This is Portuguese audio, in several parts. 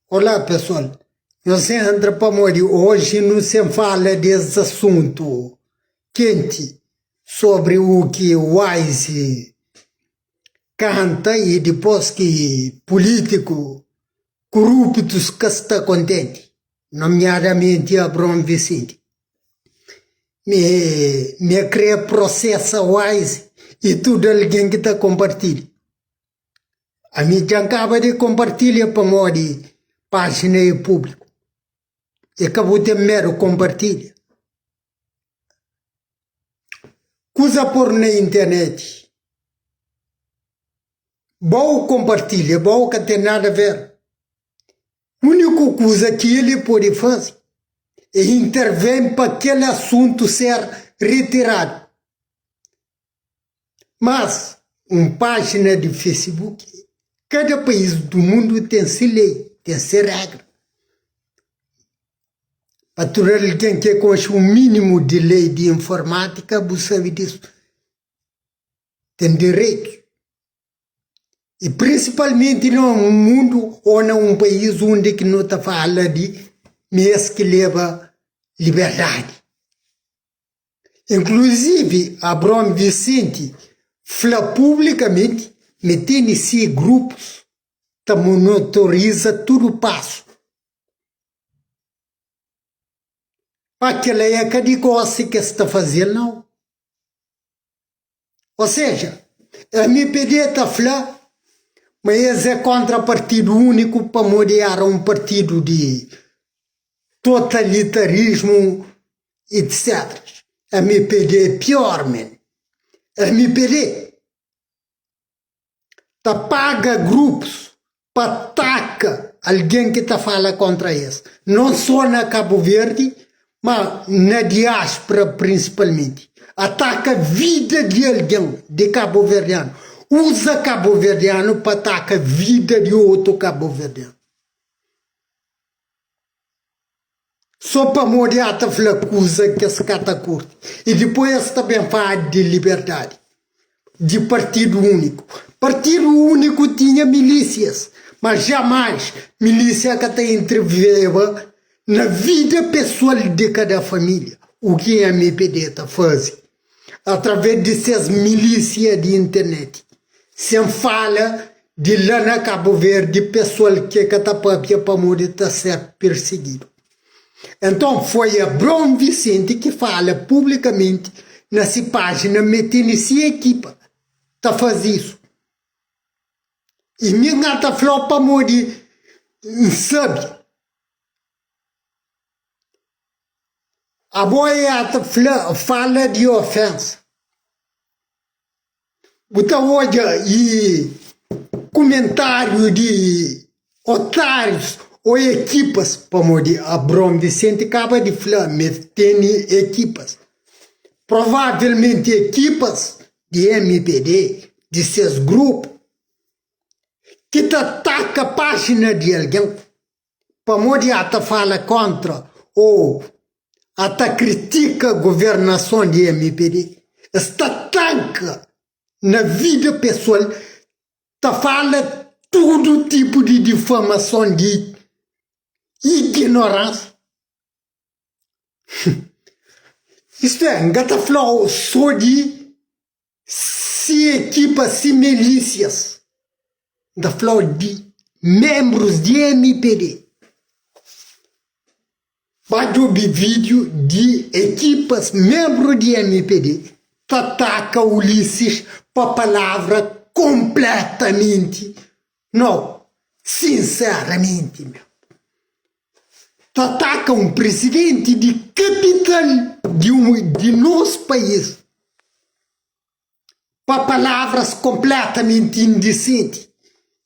Olá, pessoal. Você entra para morrer. Hoje não se fala desse assunto quente sobre o que o Wise canta e depois que político corruptos que está contente, nomeadamente Abrão Vicente. Me cria processa Wise e tudo alguém que está compartilhando. A mim já acaba de compartilhar para morrer página e público. E acabou de mero compartilha. Coisa por na internet. Bom compartilha, bom que tem nada a ver. A única coisa que ele pode fazer é intervir para aquele assunto ser retirado. Mas, uma página de Facebook, cada país do mundo tem sua lei, tem sua regra. Para todo alguém que conhece o mínimo de lei de informática, você sabe disso. Tem direito. E principalmente num mundo ou num país onde que não está falando de mês que leva liberdade. Inclusive, Abrão Vicente fala publicamente, metendo-se grupos, que monitoriza todo o passo. Aquela é que negócio que está fazendo, não. Ou seja, a MPD está falando, mas é contra partido único para mudar um partido de totalitarismo, etc. A MPD é pior, man. A MPD tá paga grupos para atacar alguém que está falando contra isso. Não só na Cabo Verde, mas na diáspora principalmente. Ataca a vida de alguém de cabo-verdiano. Usa cabo-verdiano para atacar a vida de outro cabo-verdiano. Só para morrer a coisa que se cata curte. E depois também fala de liberdade. De partido único. Partido único tinha milícias. Mas jamais milícia que te intervieva na vida pessoal de cada família. O que a MPD está fazendo? Através de suas milícias de internet. Sem fala de lá na Cabo Verde, pessoal que está para morrer está sendo perseguido. Então foi Abrão Vicente que fala publicamente nessa página, metendo-se equipa. Está fazendo isso. E ninguém está falando para morrer, sabe? A boia fala de ofensa. Então, olha, e comentário de otários ou equipas, para morrer. Abrão Vicente acaba de falar, metendo equipas. Provavelmente equipas de MPD, de seus grupos, que ataca a página de alguém, para morrer, até fala contra ou até critica a governação de MPD, está tanca na vida pessoal, está fala todo tipo de difamação, de ignorância. Isto é, não está falando só de se equipas, se milícias, está falando de membros de MPD. Vai ouvir vídeo de equipas, membros de MPD, que ataca Ulisses para palavra completamente, não, sinceramente, meu. Que ataca um presidente de capital de nosso país para palavras completamente indecentes,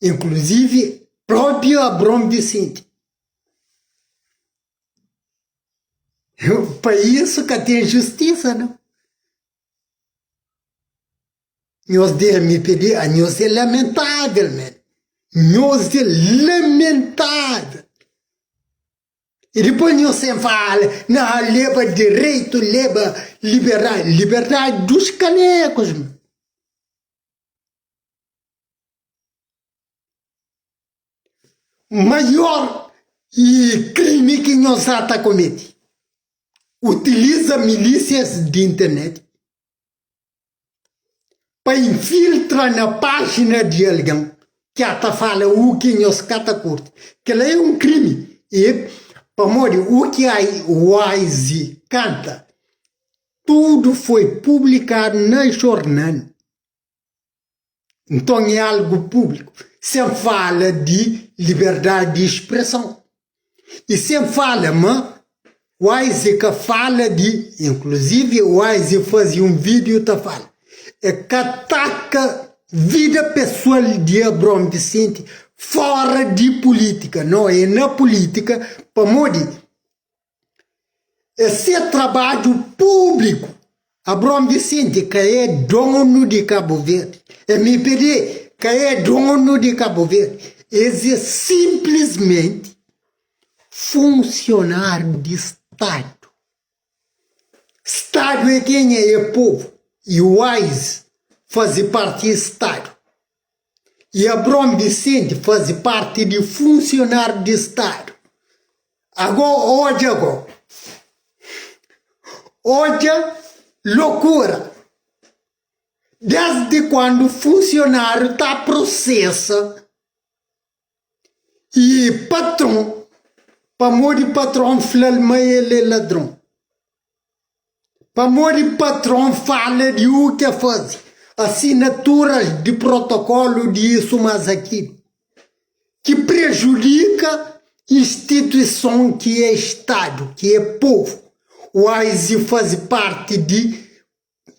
inclusive próprio Abrão Vicente. Para isso que tem justiça, não? Nós de MPD, nós é lamentável, man. Nós é lamentável. E depois nós sempre fala, não, leva direito, leva liberdade. Liberdade dos canecos, man. Maior e crime que nós está comete. Utiliza milícias de internet para infiltrar na página de alguém que até fala o que nós cata curte. Que é um crime. E, para morrer, o que a Wise canta, tudo foi publicado na jornal. Então é algo público. Sem fala de liberdade de expressão. E sem fala, mas Wise que fala de, inclusive Wise fazia um vídeo que fala, é que ataca vida pessoal de Abrão Vicente fora de política. Não é na política, para morrer. Esse é trabalho público. Abrão Vicente, que é dono de Cabo Verde, MPD, que é dono de Cabo Verde, esse é simplesmente funcionário de Estado. Estado é quem é povo. E o Wise faz parte do Estado. E Abrão Vicente faz parte de funcionário de Estado. Hoje, loucura. Desde quando o funcionário está processa e patrão, para morrer patrão fala, mas ele é ladrão. Para morrer patrão fala de o que faz. Assinaturas de protocolo disso, mas aqui. Que prejudica instituição que é Estado, que é povo. O Wise faz parte de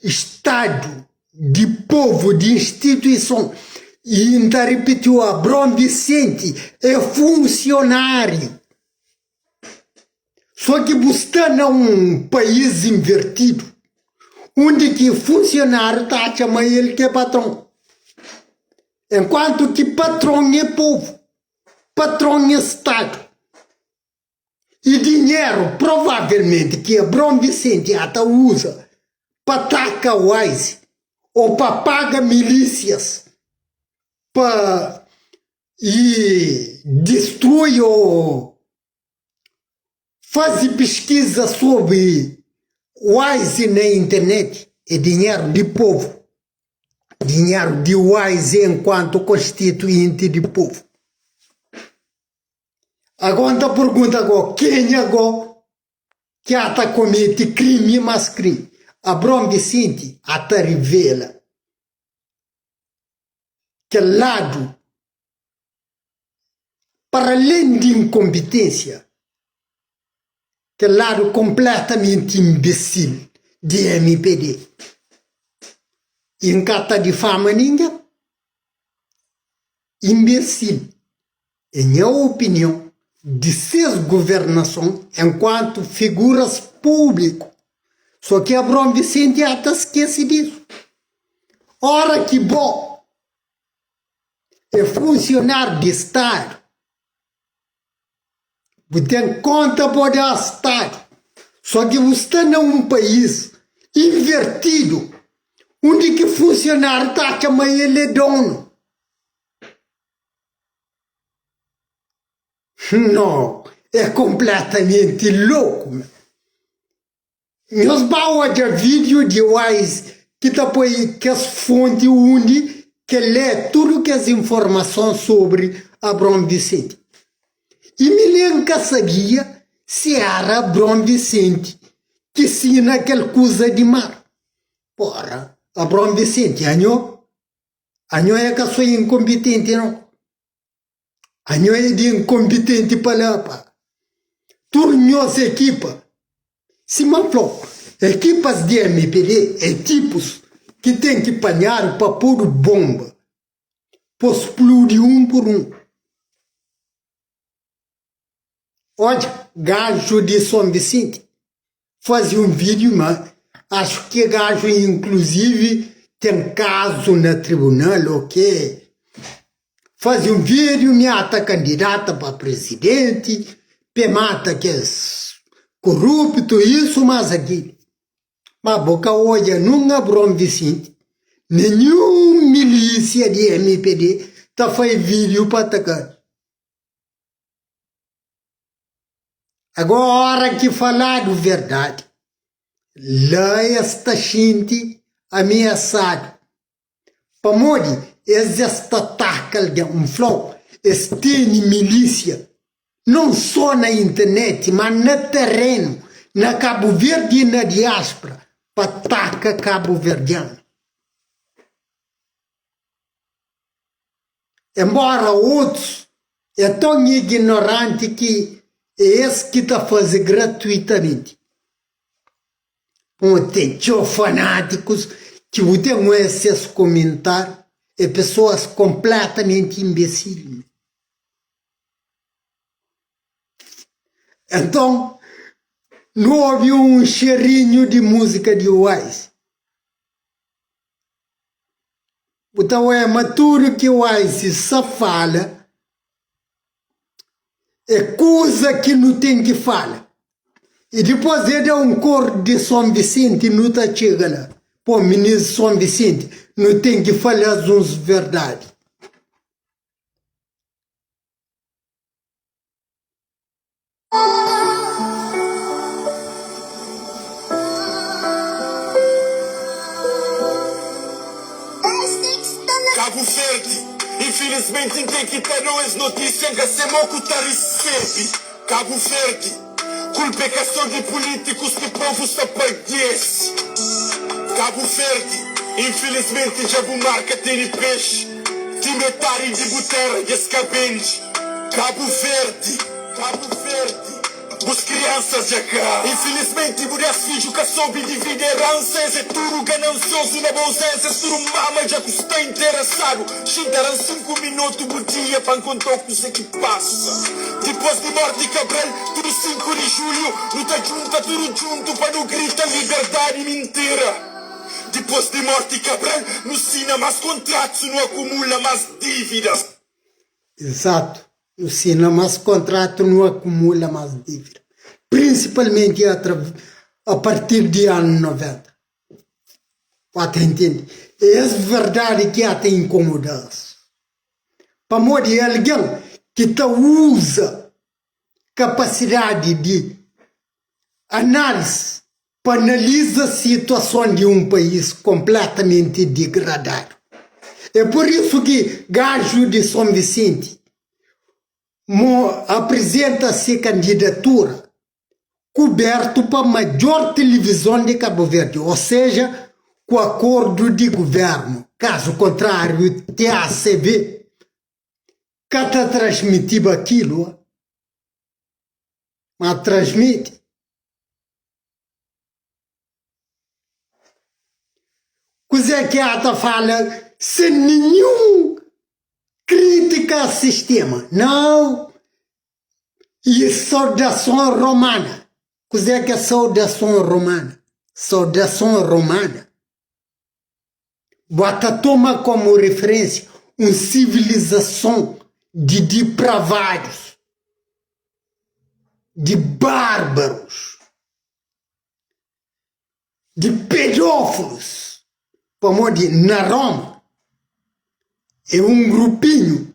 Estado, de povo, de instituição. E ainda repetiu, Abrão Vicente é funcionário. Só que buscando um país invertido, onde que funcionário está chamando ele que é patrão. Enquanto que patrão é povo, patrão é Estado. E dinheiro, provavelmente, que Abrão Vicente até usa para atacar o Wise, ou para pagar milícias, para destruir ou fazer pesquisa sobre Wise na internet, é dinheiro de povo. Dinheiro de Wise enquanto constituinte de povo. Agora a pergunta agora, quem agora que até comete crime, mas crime? Abrão Vicente até revela que lado, para além de incompetência, que lado completamente imbecil de MPD. Encata de fama ninguém. Imbecil, em minha opinião, de seis governações enquanto figuras públicas. Só que Abrão Vicente até esquece disso. Ora que bom, é funcionário de Estado. Tem conta para o Estado. Só que você está num país invertido, onde que funcionário está chamando ele é dono. Não, é completamente louco. Nós vamos ver vídeo de Wise que depois que as fontes onde que lê tudo que as informações sobre Abrão Vicente. E me nunca sabia se era Abrão Vicente que ensina aquela coisa de mar. Porra, Abrão Vicente, anho é que sou incompetente, não? Anho é de incompetente para lá. Turnos equipa. Se manflou. Equipas de MPD é tipos que tem que apanhar para pôr bomba. Para explodir um por um. Olha, gajo de São Vicente fazia um vídeo, mas acho que gajo inclusive tem caso na tribunal, ok? Fazia um vídeo, me ata candidata para presidente, mata que é corrupto, isso, mas aquilo. Mas boca olha, não Abrão Vicente, nenhum milícia de MPD tá faz vídeo para atacar. Agora que falar a verdade, lá está gente ameaçado. Para morrer, esta taca de um flow, este milícia, não só na internet, mas no terreno, na Cabo Verde e na diáspora, para atacar Cabo Verdeano. Embora outros é tão ignorante que é esse que está fazendo gratuitamente. Tem fanáticos que tem um excesso de comentário e pessoas completamente imbecis. Então, não houve um cheirinho de música de Wise. Então é maturo que o Wise só fala, é coisa que não tem que falar. E depois ele dá um coro de São Vicente, não está chegando lá. Pô, ministro São Vicente, não tem que falar as verdades. Cabo Verde, infelizmente tem que ter as notícias que se moco tá recebe. Cabo Verde, culpa é questão de políticos que o povo se padece. Cabo Verde, infelizmente já vou marca ter peixe, de metade de botera e escabende. Cabo Verde, Cabo Verde. Os crianças já cá. Infelizmente, mulheres filhos que soube dividir heranças. É tudo ganancioso na bolsência. Tudo mama já que está interessado. Chintaram 5 minutos por dia para encontrar o que passa. Depois de morte Cabral, tudo 5 de julho. Luta junta, tudo junto para não gritar liberdade e mentira. Depois de morte Cabral, não assina mais contratos, não acumula mais dívidas. Exato. Não assina mais contrato, não acumula mais dívida. Principalmente a partir de ano 90. Pode entender? É verdade que até incomoda. Para morrer alguém que usa capacidade de análise para analisar a situação de um país completamente degradado. É por isso que gajo de São Vicente apresenta-se candidatura coberto para a maior televisão de Cabo Verde, ou seja, com acordo de governo. Caso contrário, TACV, que está transmitindo aquilo, mas transmite. Coisa que ela fala sem nenhum crítica ao sistema. Não. E saudação romana. Coisa que é saudação romana? Saudação romana. Toma como referência uma civilização de depravados, de bárbaros, de pedófilos. Como diz, na Roma, é um grupinho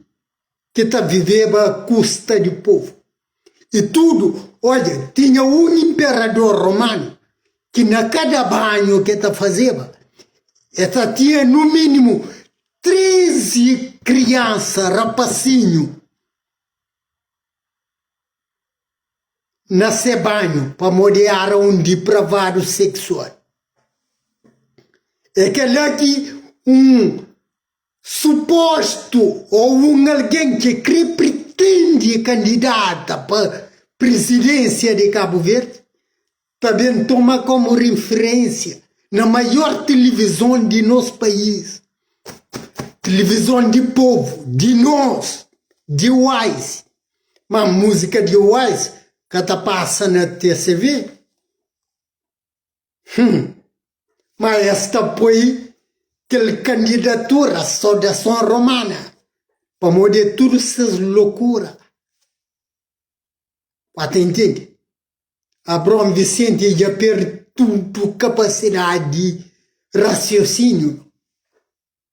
que está vivendo à custa do povo. E tudo, olha, tinha um imperador romano que na cada banho que está fazendo, tinha no mínimo 13 crianças, rapacinho, nesse banho para molhar um depravado sexual. É que aqui um suposto ou alguém que pretende candidata para presidência de Cabo Verde também toma como referência na maior televisão de nosso país, televisão de povo, de nós, de Wise, uma música de Wise que está passando na TCV. Mas esta foi aquela candidatura, saudação romana, para mudar tudo essas loucuras. Para entender? Abrão Vicente já perdeu tudo capacidade de raciocínio.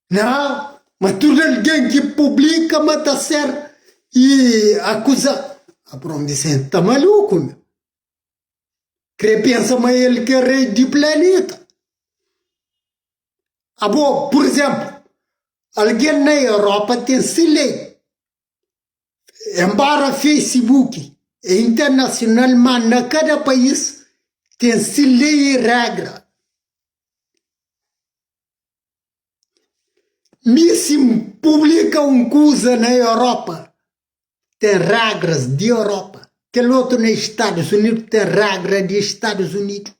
Não, mas tudo alguém que publica mata certo e acusa. Abrão Vicente está maluco, meu. pensa, mas ele que é rei de planeta. Bom, por exemplo, alguém na Europa tem lei. Embora Facebook é internacional, mas na cada país tem lei e regra. Se publica coisa na Europa, tem regras de Europa. Aquele outro nos Estados Unidos tem regra de Estados Unidos.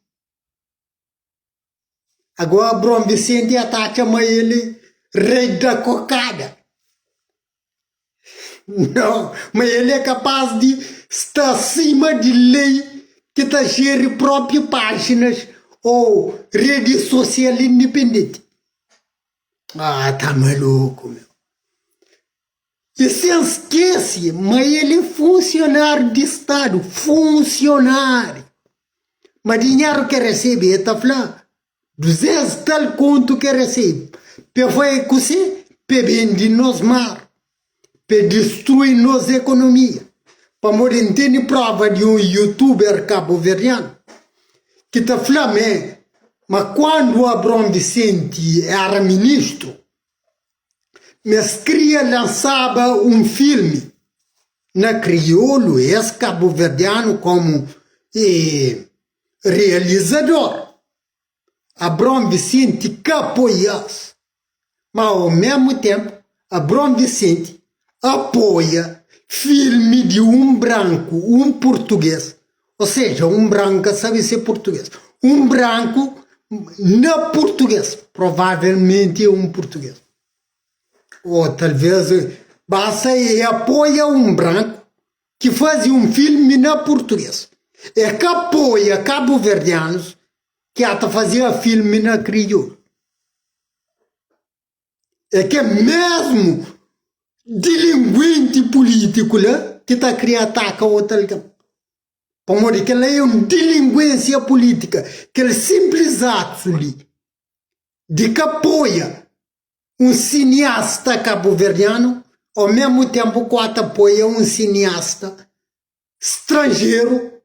Agora, Brom Vicente está chamando ele rei da cocada. Não, mas ele é capaz de estar acima de lei que está cheio próprias páginas ou rede social independente. Tá maluco, meu. E se esquece, mas ele é funcionário de Estado, funcionário. Mas dinheiro que recebe, ele está falando, 200 tal quanto que recebe. Para fazer coisa, para vender nos mar, para destruir nossa economia. Para morrer, tem prova de youtuber cabo-verdiano que está falando, mas quando Abrão Vicente era ministro, mas queria lançar filme na crioulo, esse cabo-verdiano como realizador. Abrão Vicente que apoiasse. Mas ao mesmo tempo, Abrão Vicente apoia filme de branco, português. Ou seja, branco sabe ser português. Branco não português. Provavelmente é português. Ou talvez basta e apoia branco que faz filme na português. E que apoia cabo-verdianos que até fazia filme na crioulo. É que mesmo delinquente político lá, que está criando ataque ao outro. Para morrer, que ele é uma delinquência política, que ele simples ato ali, de que apoia cineasta cabo-verdiano, ao mesmo tempo que apoia cineasta estrangeiro,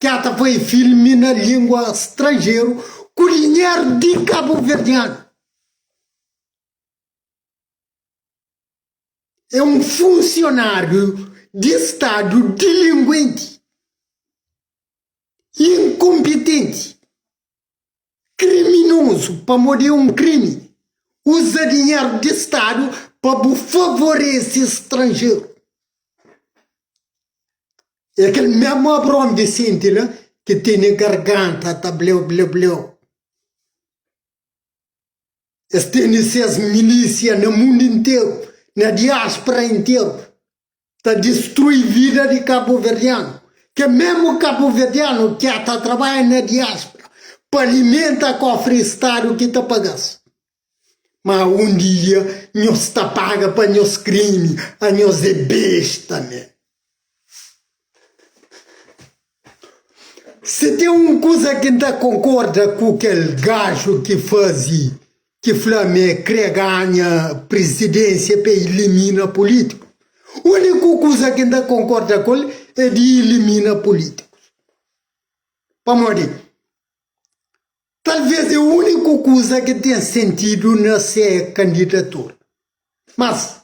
que até foi filme na língua estrangeira, com dinheiro de cabo-verdiano. É funcionário de Estado delinquente, incompetente, criminoso, para morrer crime. Usa dinheiro de Estado para favorecer estrangeiro. É aquele mesmo Abrão Vicente lá, que tem garganta, tá bleu, bleu, bleu. Eles têm essas milícias no mundo inteiro, na diáspora inteira. Está destruindo a vida de cabo-verdiano. Que mesmo cabo-verdiano que está trabalhando na diáspora, para alimentar o cofre Estado que está pagando. Mas dia, nós está paga para nós crime, a nós é besta, né? Se tem coisa que não concorda com aquele gajo que fazia, que Flamengo quer ganhar presidência para eliminar político. A única coisa que não concorda com ele é de eliminar políticos. Para morrer. Talvez é a única coisa que tem sentido nessa candidatura. Mas,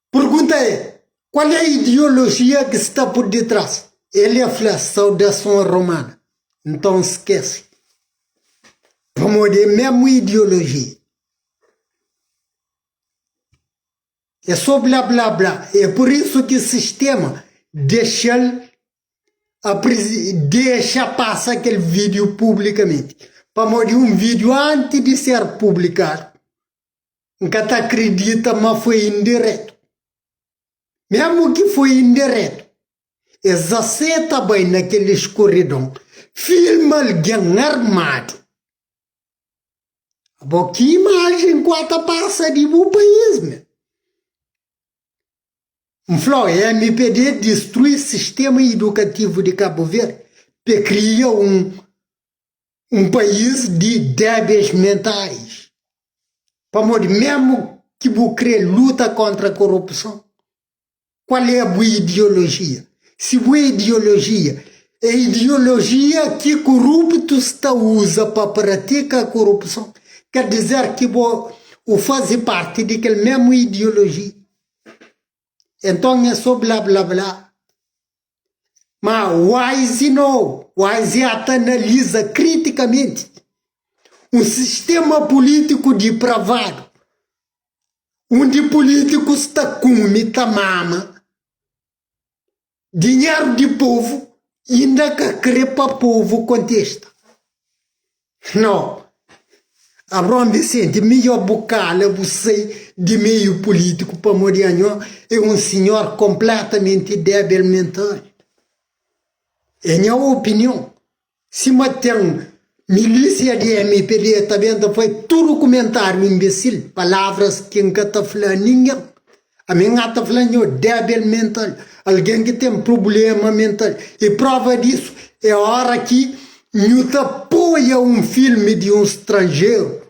pergunta é, qual é a ideologia que está por detrás? Ele é a saudação romana. Então esquece. Vamos ver, mesmo ideologia. É só blá blá blá. É por isso que o sistema deixa passar aquele vídeo publicamente. Para morrer vídeo antes de ser publicado. Nunca te acredita, mas foi indireto. Mesmo que foi indireto. Eles aceitam bem naquele escorredão. Filma alguém armado. Bom, que imagem quanta passa de um país, meu. A MPD destrui o sistema educativo de Cabo Verde para criar um país de débeis mentais. Para morrer, mesmo que você luta contra a corrupção. Qual é a boa ideologia? Se é ideologia, é ideologia que corruptos está usa para praticar a corrupção. Quer dizer que o faz parte daquela mesma ideologia. Então é só blá blá blá. Mas Wise não. Wise até analisa criticamente um sistema político depravado, onde políticos está come, tá mama, dinheiro de povo, ainda que crepa povo contesta. Não. Abrão Vicente, melhor bocala, você de meio político para Morianho é um senhor completamente débil mental. É minha opinião. Se mantém milícia de MPD, também foi tudo comentário imbecil, palavras que nunca está falando ninguém. A minha está falando débil mental, alguém que tem problema mental. E prova disso é a hora que Newton apoia um filme de um estrangeiro,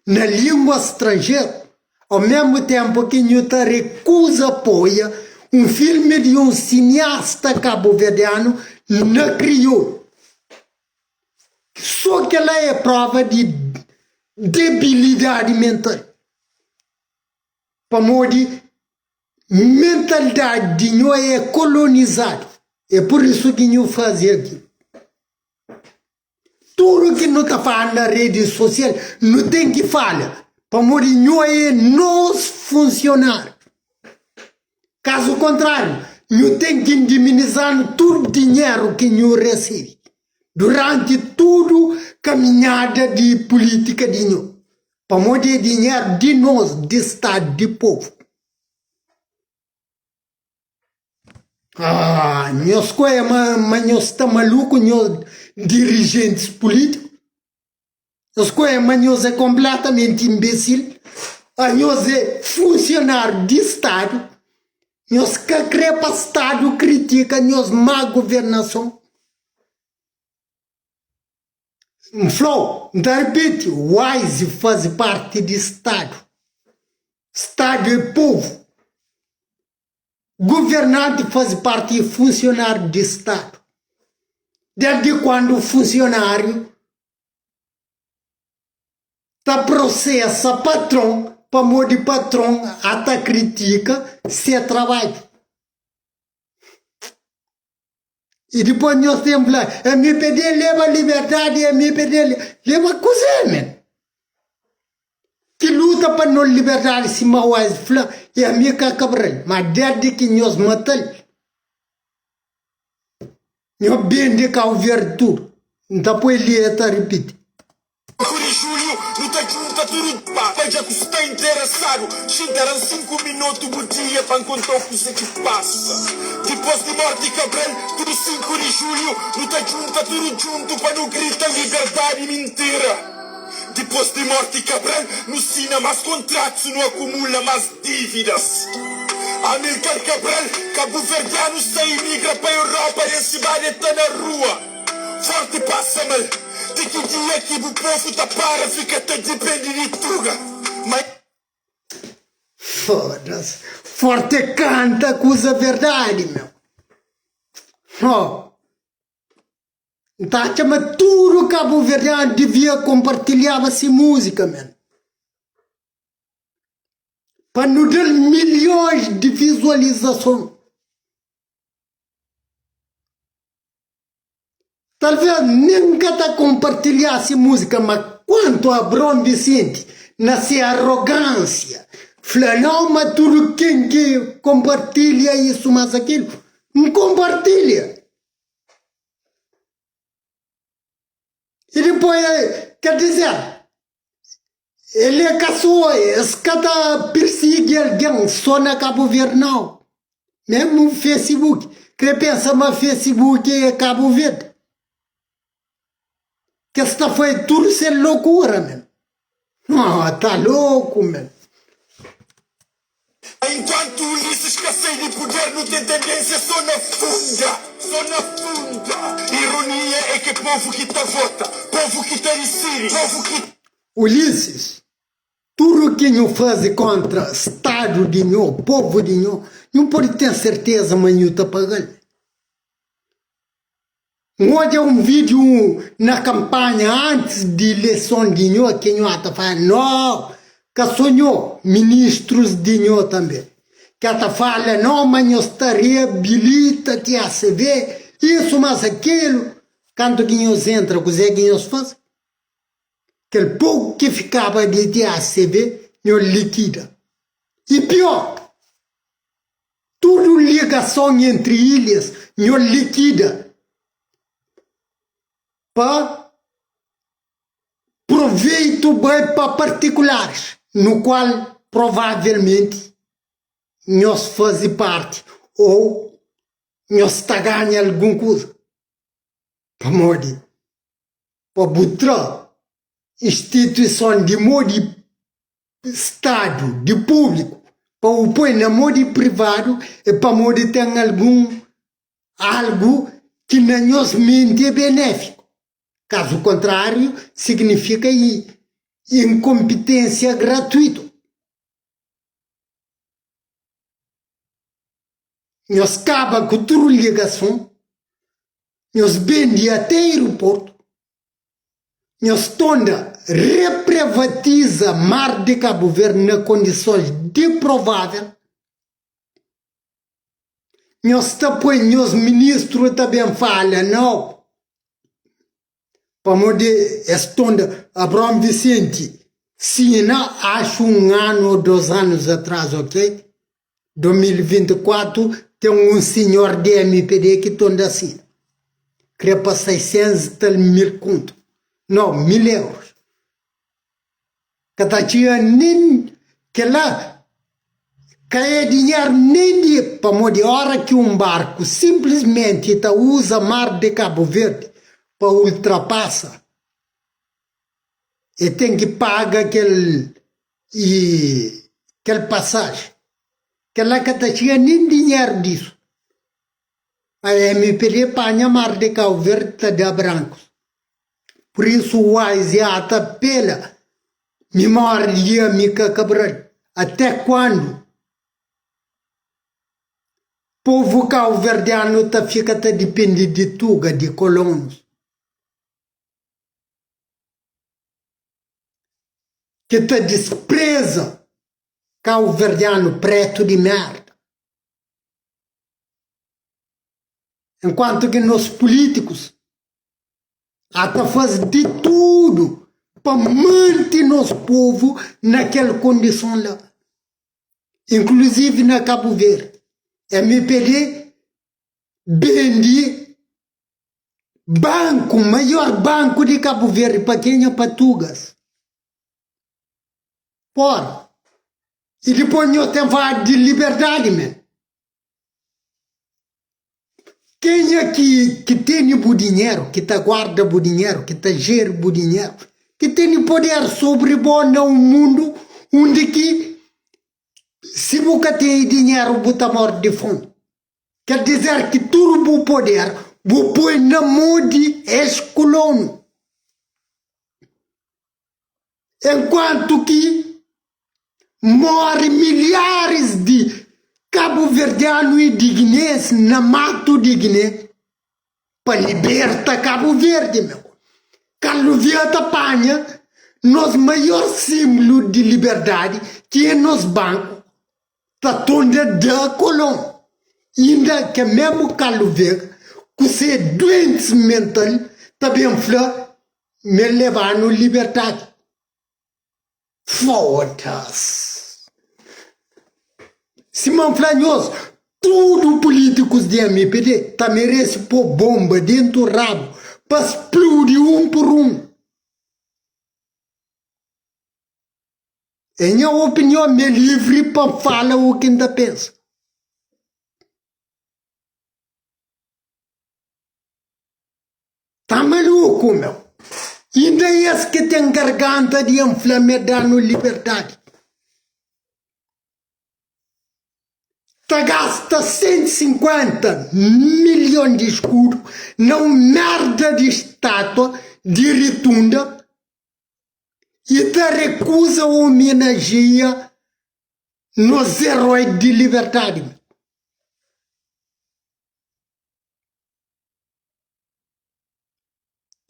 na língua estrangeira, ao mesmo tempo que Newton recusa apoia um filme de um cineasta cabo-verdiano na crioulo. Só que ela é prova de debilidade mental. Para morrer, mentalidade de nós é colonizada. É por isso que nós fazemos aqui. Tudo que nós está falando na rede social, não tem que falar. Para morrer, nós é nós funcionários. Caso contrário, nós tem que indemnizar todo o dinheiro que nós recebemos. Durante toda a caminhada de política de nós. Para morrer dinheiro de nós, de Estado, de povo. Nós coisas, mas nós estamos malucos, nós dirigentes políticos. Nós coisas, mas nós é completamente imbecil. Nós é funcionário de Estado. Nós que crepa Estado critica, nós má governação. Flow, de repente, Wise faz parte de Estado. Estado é povo. Governante faz parte de funcionário de Estado. Desde quando o funcionário está processa patrão, para morrer patrão, até critica seu trabalho. E depois nós temos lá, MPD leva liberdade, MPD leva coisa, man. Que luta para não liberdade, se Wise fala, é a minha Cabral. Mas desde que nós matamos, nós bem de cá o virtude. Então, depois ele está repetindo. Por julho, não está junto tudo, pá. Já que você está interessado, chegaram 5 minutos por dia para encontrar o que você que passa. Depois de morte, Cabral, tudo 5 de julho, não está junto tudo junto para não gritar liberdade e mentira. Depois de morte, Cabral, não assina mais contratos, não acumula mais dívidas. Amílcar Cabral, cabo-verdiano, sai migra para a Europa e esse bar está na rua. Forte passa mal. De que dia que o povo está para, fica até depende de tuga. Mas... Foda-se. Forte canta, acusa a verdade, meu. Então, mas tudo cabo-verdiano devia compartilhar essa música, mano. Para nos dar milhões de visualizações. Talvez nunca está compartilhar essa música, mas quanto a Abrão Vicente, nessa arrogância, fala, não, mas tudo quem que compartilha isso, mas aquilo, não compartilha. E depois, quer dizer, ele caçou, esse cara persegue alguém só na Cabo Verde, não. Mesmo no Facebook. Quem pensa, mas Facebook é Cabo Verde. Que esta foi tudo sem loucura, mano. Tá louco, mano. Enquanto Ulisses Cacei de poder não tem tendência, só na funda. Só na funda. Ironia é que povo que tá vota, povo que tá em Síria, povo que... Ulisses, tudo que não faz contra Estado de nós, povo de nós, não pode ter certeza, mas não tá pagando. Olha vídeo na campanha antes de eleição de nós, que nós está falando, não, que sonhou ministros de nós também. Que está falando, não, mas nós está reabilita, que a se vê, isso, mas aquilo. Quando que nós entra, o que nós faz? Aquele pouco que ficava de TACV, nós liquida. E pior, tudo ligação entre ilhas, nós liquida. Para proveito bem para particulares, no qual provavelmente nós fazemos parte ou nós está ganhando alguma coisa. Para morrer, para botar instituição de modo de Estado, de público, para o pôr na modo de privado e para modo ter algo que na nossa mente é benéfico. Caso contrário, significa incompetência gratuita. Nós acaba com toda ligação, nós vende até aeroporto, nós torna reprivatiza mar de Cabo Verde na condições deprováveis. Nós também, os ministros também falam, não. Para poder estonda Abraham Vicente, se não acho ano ou 2 anos atrás, ok? 2024, tem senhor de MPD que tonda assim. Queria para 600 tal mil conto. Não, 1000 euros. Que tinha nem que lá cai dinheiro nem de para moder hora que barco simplesmente usa mar de Cabo Verde para ultrapassar e tem que pagar aquele passagem. Que lá que tinha nem dinheiro disso. A MPD panha mar de Cabo Verde está de brancos. Por isso o Wise ata pela memória mica Cabral. Até quando? Povo cabo-verdiano fica depende de tuga, de colonos. Que despreza cabo-verdiano preto de merda. Enquanto que nós políticos até faz de tudo para manter nosso povo naquela condição lá. Inclusive na Cabo Verde. MPD vende banco, maior banco de Cabo Verde para quem é Patugas. Porra. E depois nós temos de liberdade, man. Quem é que tem o dinheiro, que guarda o dinheiro, que gera o dinheiro, que tem poder sobre o mundo onde que se nunca tem dinheiro, você morre de fome. Quer dizer que todo o poder vou pôr na mão de ex-colono. Enquanto que morrem milhares de cabo-verdianos e de guineenses na mato de Guiné para libertar Cabo Verde, meu. Cabo Verde apanha nos maior símbolo de liberdade que é nos bancos. Está toda da colônia. Ainda que mesmo Cabo Verde, que se é doente mental, também fala, me levar no liberdade. Foda-se. Simão Flanhoso, tudo políticos de MPD tá merece pôr bomba dentro do rabo para explodir um por um. Em minha opinião, é livre para falar o que ainda pensa. Tá maluco, meu? Ainda é esse que tem garganta de inflamar no liberdade. Gasta 150 milhões de escudos numa merda de estátua de rotunda e te recusa homenageia nos heróis de liberdade.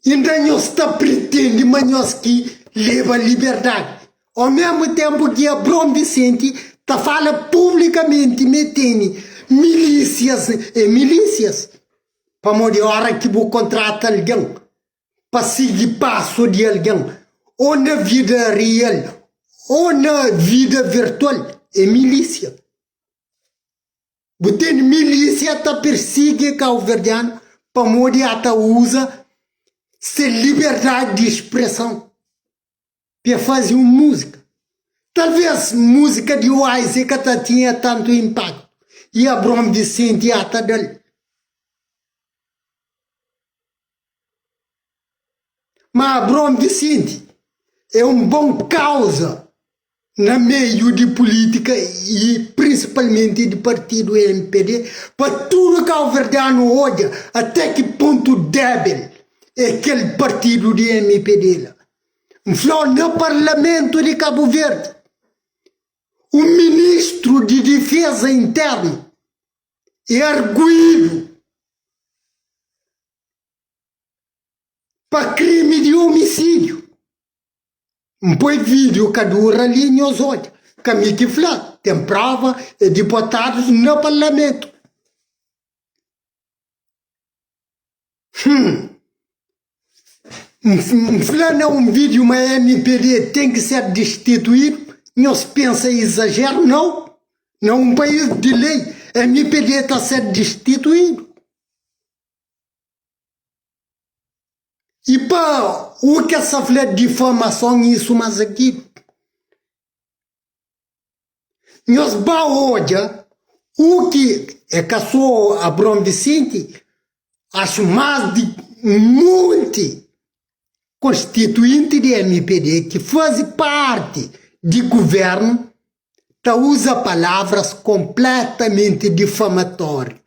Ainda nós está pretendendo, mas nós que leva liberdade. Ao mesmo tempo que Abrão Vicente está fala publicamente, metendo milícias e milícias. Para morrer a hora que vou contratar alguém, para seguir passo de alguém, ou na vida real, ou na vida virtual, é milícia. Você milícia está perseguindo o governo, para morrer até usa sem liberdade de expressão para fazer uma música. Talvez música de Wise que tinha tanto impacto e Abrão Vicente até dele. Mas Abrão Vicente é um bom causa no meio de política e principalmente de partido MPD para tudo que o governo olha até que ponto débil é aquele partido de MPD lá. No parlamento de Cabo Verde, o ministro de defesa interna é arguído para crime de homicídio. Põe vídeo que dura ali nos olhos. Caminho que fala, tem prova e deputados no parlamento. Falando um vídeo, mas MPD tem que ser destituído. Nós pensa exagero, não. Não um país de lei. MPD está sendo destituído. E para o que essa fala de difamação, isso mais aqui. Nós hoje, o que é que sou Abrão Vicente, acho mais de muito constituinte de MPD que faz parte de governo, usa palavras completamente difamatórias,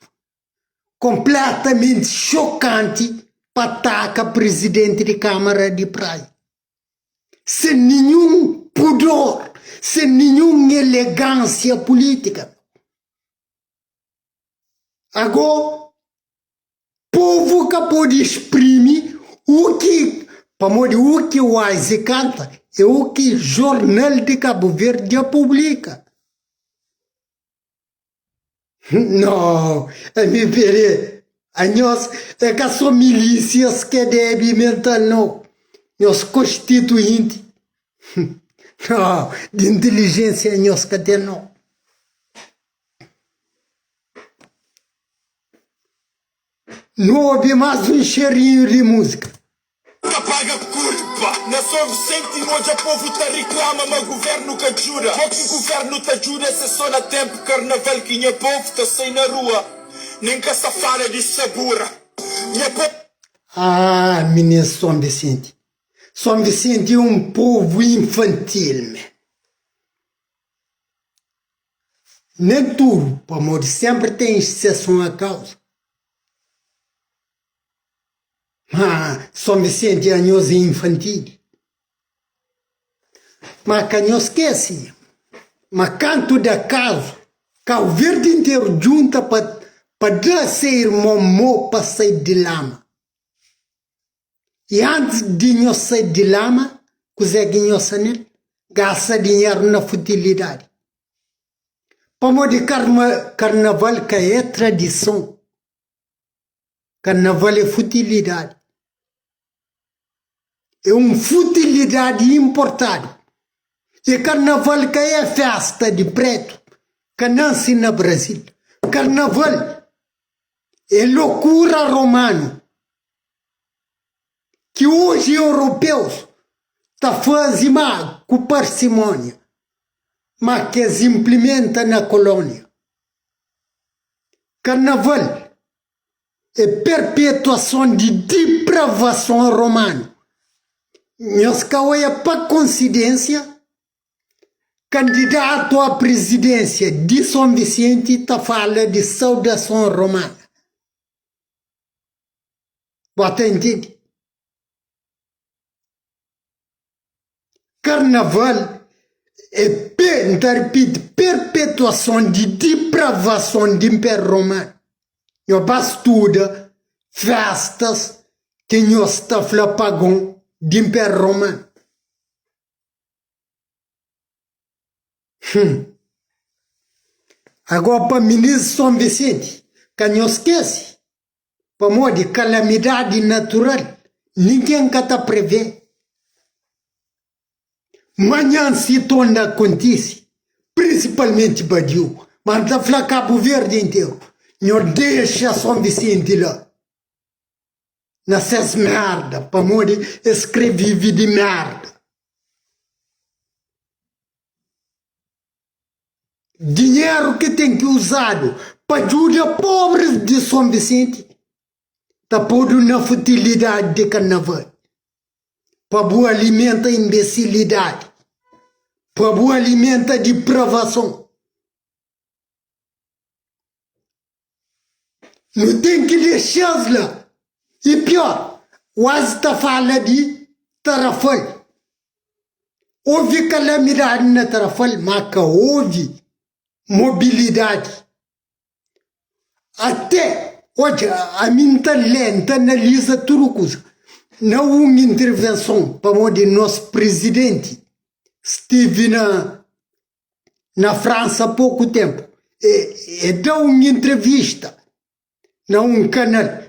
completamente chocantes para atacar presidente de Câmara de Praia. Sem nenhum pudor, sem nenhuma elegância política. Agora, povo que pode exprimir o que o que o Wise canta é o que o Jornal de Cabo Verde publica. Não, MPD, nós é que são milícias que devem mental, não. Nós constituinte, não, de inteligência nós que tem, não. Não houve mais um cheirinho de música. Paga culpa, na São Vicente hoje o povo tá reclama, mas o governo que jura. O que o governo tá jura se só na tempo carnaval que o povo tá sem na rua, nem que essa fala de sabura. Menino São Vicente. São Vicente é um povo infantil, man. Nem tudo, por amor, sempre tem exceção à causa. São Vicente é nós infantil. Mas que não esquece. Mas canto da caso, Cabo Verde inteiro junta para dar ser irmão para sair de lama. E antes de nós sair de lama, consegue nós gasta dinheiro na futilidade. Para modo carnaval que é tradição. Carnaval é futilidade. É uma futilidade importada. E carnaval que é festa de preto, que nasce no Brasil. Carnaval é loucura romana, que hoje europeus estão fazendo com parcimônia, mas que se implementa na colônia. Carnaval é perpetuação de depravação romana. Nós caoia para coincidência, candidato à presidência de São Vicente está falando de saudação romana. Você entende? Carnaval é perpetuação de depravação do Império Romano. Eu estudo festas que nós está pagão de Império Romano. Agora, para o ministro São Vicente, que não esquece, para modo de calamidade natural, ninguém está prevê. Manhã se torna acontece, principalmente Badiu, mas da falar Cabo Verde inteiro, não deixa São Vicente lá. Nessas merda, para modo de escrever de merda. Dinheiro que tem que usado para ajudar pobres de São Vicente, está pondo na futilidade de carnaval. Para boa alimenta a imbecilidade. Para boa alimenta a depravação. Não tem que deixar lá. E pior, o Asta fala de Tarrafal. Houve calamidade na Tarrafal, mas houve mobilidade. Até, hoje, a minha lenta analisa tudo coisa. Não há uma intervenção para o nosso presidente. Estive na França há pouco tempo. E dá uma entrevista na um canal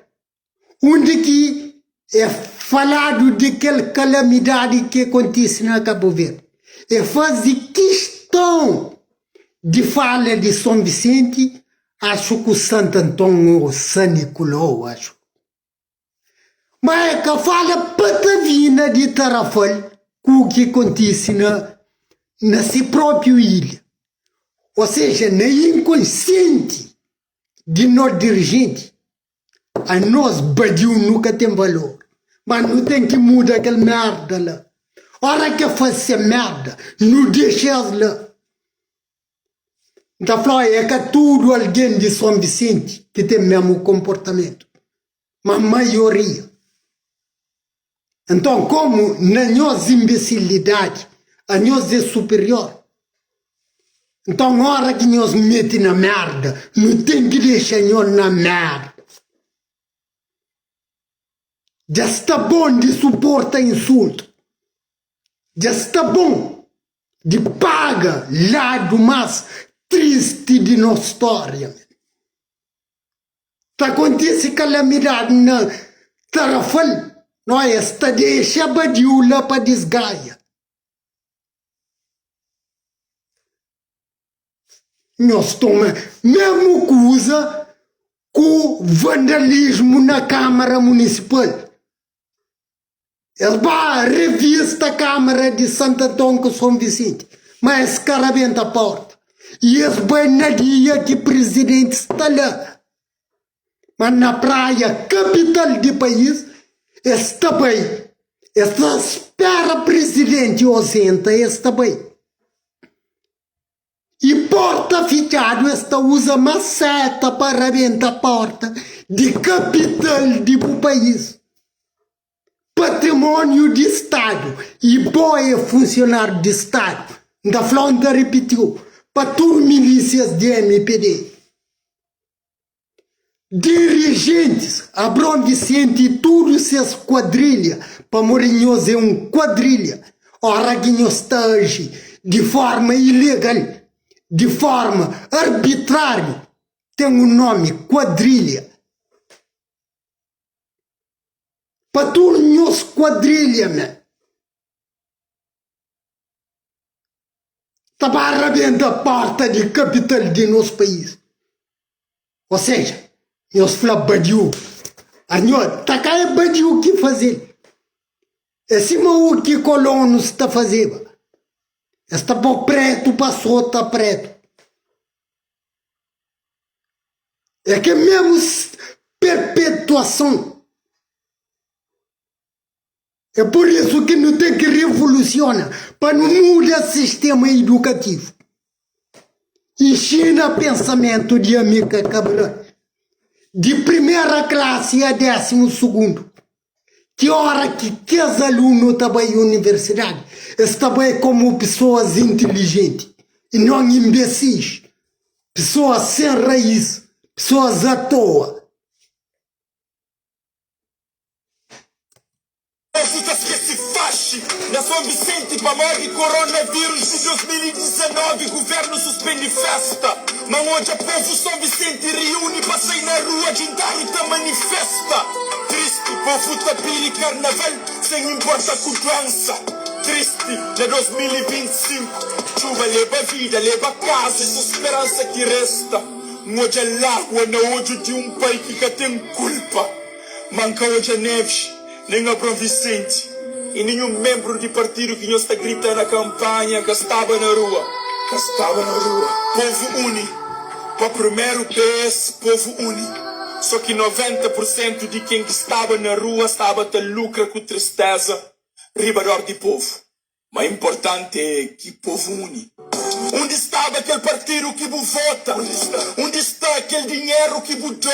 onde que é falado de aquela calamidade que acontece na Cabo Verde. E faz questão de falar de São Vicente, acho que o Santo Antônio ou São Nicolau, acho. Mas é que fala patavina de Tarrafal com o que acontece na si própria ilha. Ou seja, na inconsciente de nós dirigentes, a nós Badiu nunca tem valor. Mas não tem que mudar aquela merda lá. Hora que faz essa merda, não deixa lá. Então, é que tudo alguém de São Vicente que tem o mesmo comportamento. Mas a maioria. Então, como na nossa imbecilidade, a nós é superior. Então, na hora que nós metemos na merda, não tem que deixar nós na merda. Já está bom de suportar insulto. Já está bom de paga lado mais triste de nossa história. Está acontecendo calamidade na Tarrafal. Não é esta deixa Badiu lá para desgaia. Nós estamos mesmo coisa com vandalismo na Câmara Municipal. Eles vão à revista Câmara de Santo Antônio com São Vicente, mas esse cara vem a porta. E eles vão na dia que o presidente está lá. Mas na praia, capital do país, está bem. Esta espera presidente ausenta, está bem. E porta fechada, esta usa maceta para abentar a porta de capital do país. Patrimônio de Estado. E boa funcionário de Estado. Da Flonda repetiu. Para tudo milícias de MPD. Dirigentes, Abrão Vicente e tudo seus quadrilha, para Morinhos é um quadrilha, ora que nós está hoje de forma ilegal, de forma arbitrária, tem um nome, quadrilha. Para tudo nós quadrilha, né? Está para arrebentar a porta de capital de nosso país. Ou seja, nós falamos Badiu. A nós, tá cá é Badiu o que fazer. É cima o que colonos está fazendo. Está para preto, passou, está preto. É que mesmo perpetuação. É por isso que não tem que revolucionar, para não mudar o sistema educativo. Ensina pensamento de Amica Cabral. De primeira classe a 12º. Que hora que os alunos trabalham na universidade, eles trabalham como pessoas inteligentes e não imbecis. Pessoas sem raiz, pessoas à toa. fasci. Na São Vicente para morrer coronavírus de 2019, governo suspende festa. Mas hoje o povo São Vicente reúne, passei na rua, juntar e tá manifesta. Triste, povo tá pili carnaval, sem importa com dança. Triste, de 2025, chuva leva vida, leva casa, essa esperança que resta. Hoje é lágua na olho de um pai que tem culpa. Manca hoje a Neves, nem a Brom Vicente. E nenhum membro de partido que nos está gritando na campanha que estava na rua. Que estava na rua. Povo une. Para primeiro PS, povo une. Só que 90% de quem estava na rua estava a lucrar com tristeza. Ribador de povo. Mas importante é que povo une. Onde estava aquele partido que vos vota? Onde está aquele dinheiro que vos dou?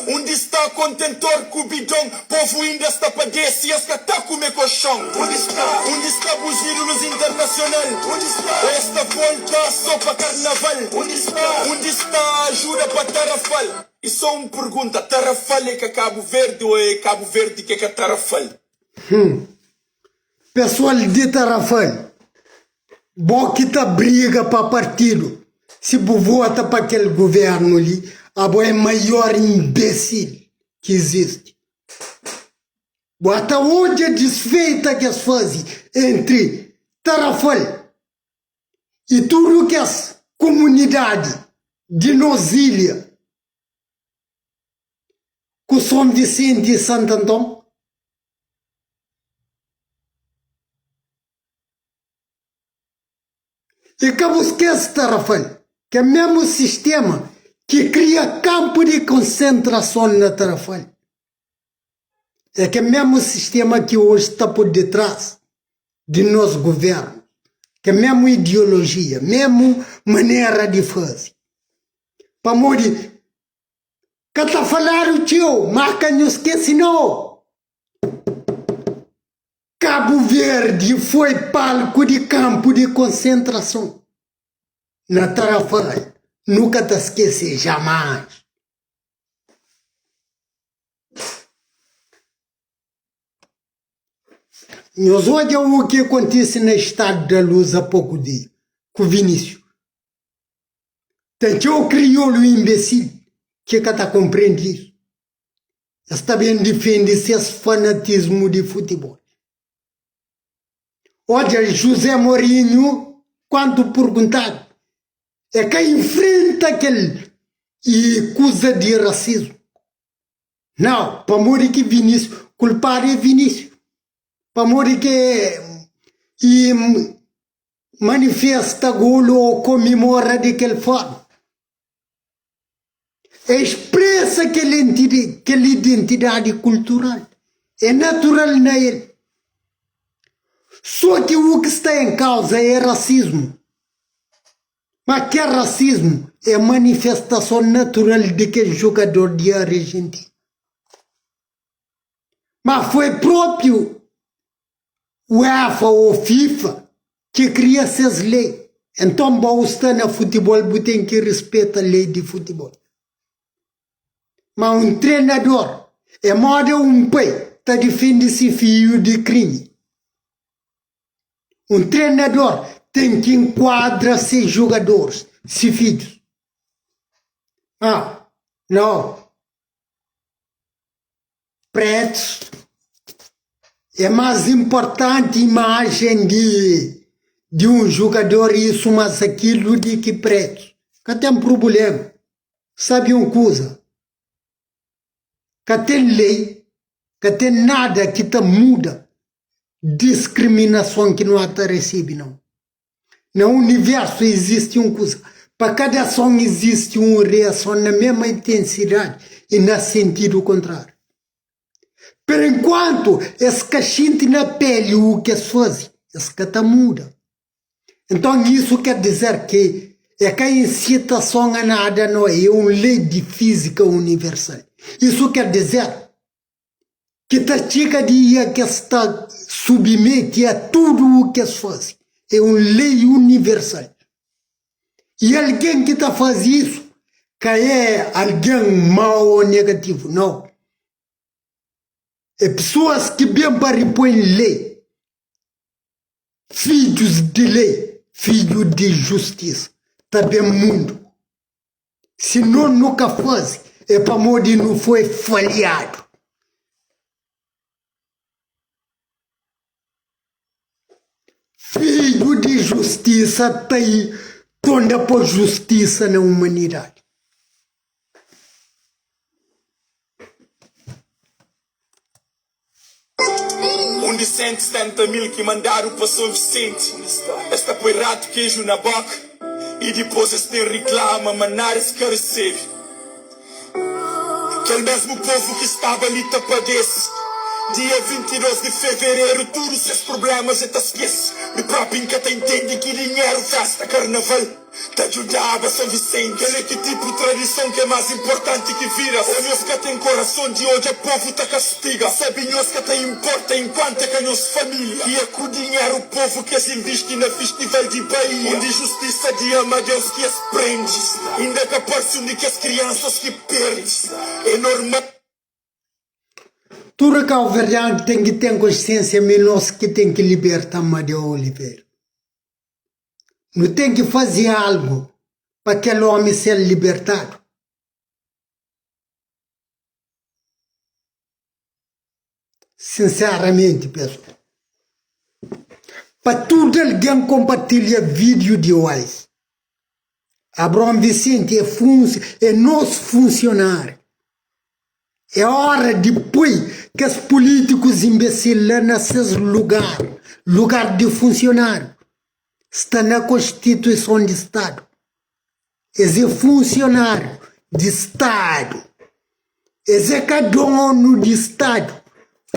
Onde está o contentor com o bidão? Povo ainda está para descer e está a comer colchão. Onde está os ídolos internacional? Esta volta só para carnaval. Onde está a ajuda para Tarrafal? E só uma pergunta, Tarrafal é que é Cabo Verde ou é Cabo Verde que é Tarrafal? Pessoal de Tarrafal, bom que tá briga para partido. Se vota para aquele governo ali, a boa é maior imbecil que existe. Até onde é desfeita que as fazem entre Tarrafal e tudo que as comunidade de Nozília, com São Vicente e Santo Antão. E que você esquece, Tarrafal, que é o mesmo sistema que cria campo de concentração na Tarrafal. É que é o mesmo sistema que hoje está por detrás de nosso governo. Que é a mesma ideologia, mesma maneira de fazer. Para morrer, que está falando, tio, marca não esquece não. Cabo Verde foi palco de campo de concentração. Na Tarrafal, nunca te esquece, jamais. Nós olhamos o que acontece no Estado da Luz há pouco dia, com o Vinícius. Tem o crioulo imbecil que está compreendendo isso. Está bem defende esse fanatismo de futebol. Olha, José Mourinho, quando perguntado, é que enfrenta aquele e acusa de racismo. Não, para morrer que Vinícius, culpar é Vinícius. Para morrer que e manifesta golo ou comemora daquela forma. Expressa aquela identidade cultural. É natural na ele. Só que o que está em causa é racismo. Mas que é racismo? É manifestação natural de que jogador de Argentina. Mas foi próprio o UEFA ou FIFA que cria essas leis. Então, para estar no futebol, você tem que respeitar a lei de futebol. Mas um treinador é modo um pai está defendendo esse filho de crime. Um treinador tem que enquadrar seus jogadores, seus filhos. Ah, não. Pretos. É mais importante a imagem de um jogador isso, mas aquilo de que pretos. Que tem um problema. Sabe uma coisa? Que tem lei, que tem nada que te muda. Discriminação que não te recebe, não. No universo existe uma coisa. Para cada ação existe uma reação na mesma intensidade e no sentido contrário. Por enquanto, esse cachinte na pele, o que se faz, esse que te muda. Então, isso quer dizer que é que a incitação a nada não é uma lei de física universal. Isso quer dizer que a chica dia que está submete a tudo o que se faz. É uma lei universal. E alguém que está fazendo isso, que é alguém mau ou negativo, não. É pessoas que bem para repor lei. filhos de lei, filhos de justiça, também mundo. Se não nunca fosse, é para morrer não foi falhado. Filho de justiça tem toda por justiça na humanidade. De 170 mil que mandaram para São Vicente. Esta põe rato queijo na boca e depois este reclama, manar se quer recebe. Aquele mesmo povo que estava ali te padece. Dia 22 de fevereiro, todos os seus problemas te esquece. O próprio que te entende que dinheiro festa carnaval. Te ajudava São Vicente. Ele que tipo de tradição que é mais importante que vira. Sabes que tem coração de hoje, o povo te castiga. Sabes que te importa enquanto é que a nossa família. E é com o dinheiro o povo que se investe na festival de Bahia. Onde justiça de ama Deus que as prende. Ainda que aparece onde que as crianças que perdem. É normal. Tudo que o verdade tem que ter consciência, menos que tem que libertar Maria Oliveira. Não tem que fazer algo para aquele homem ser libertado. Sinceramente, pessoal. Para tudo alguém compartilha vídeo de hoje. Abrão Vicente é nosso funcionário. É hora depois que os políticos imbecis lá nesses lugar de funcionário, está na Constituição de Estado. Esse é funcionário de Estado. Esse é dono de Estado.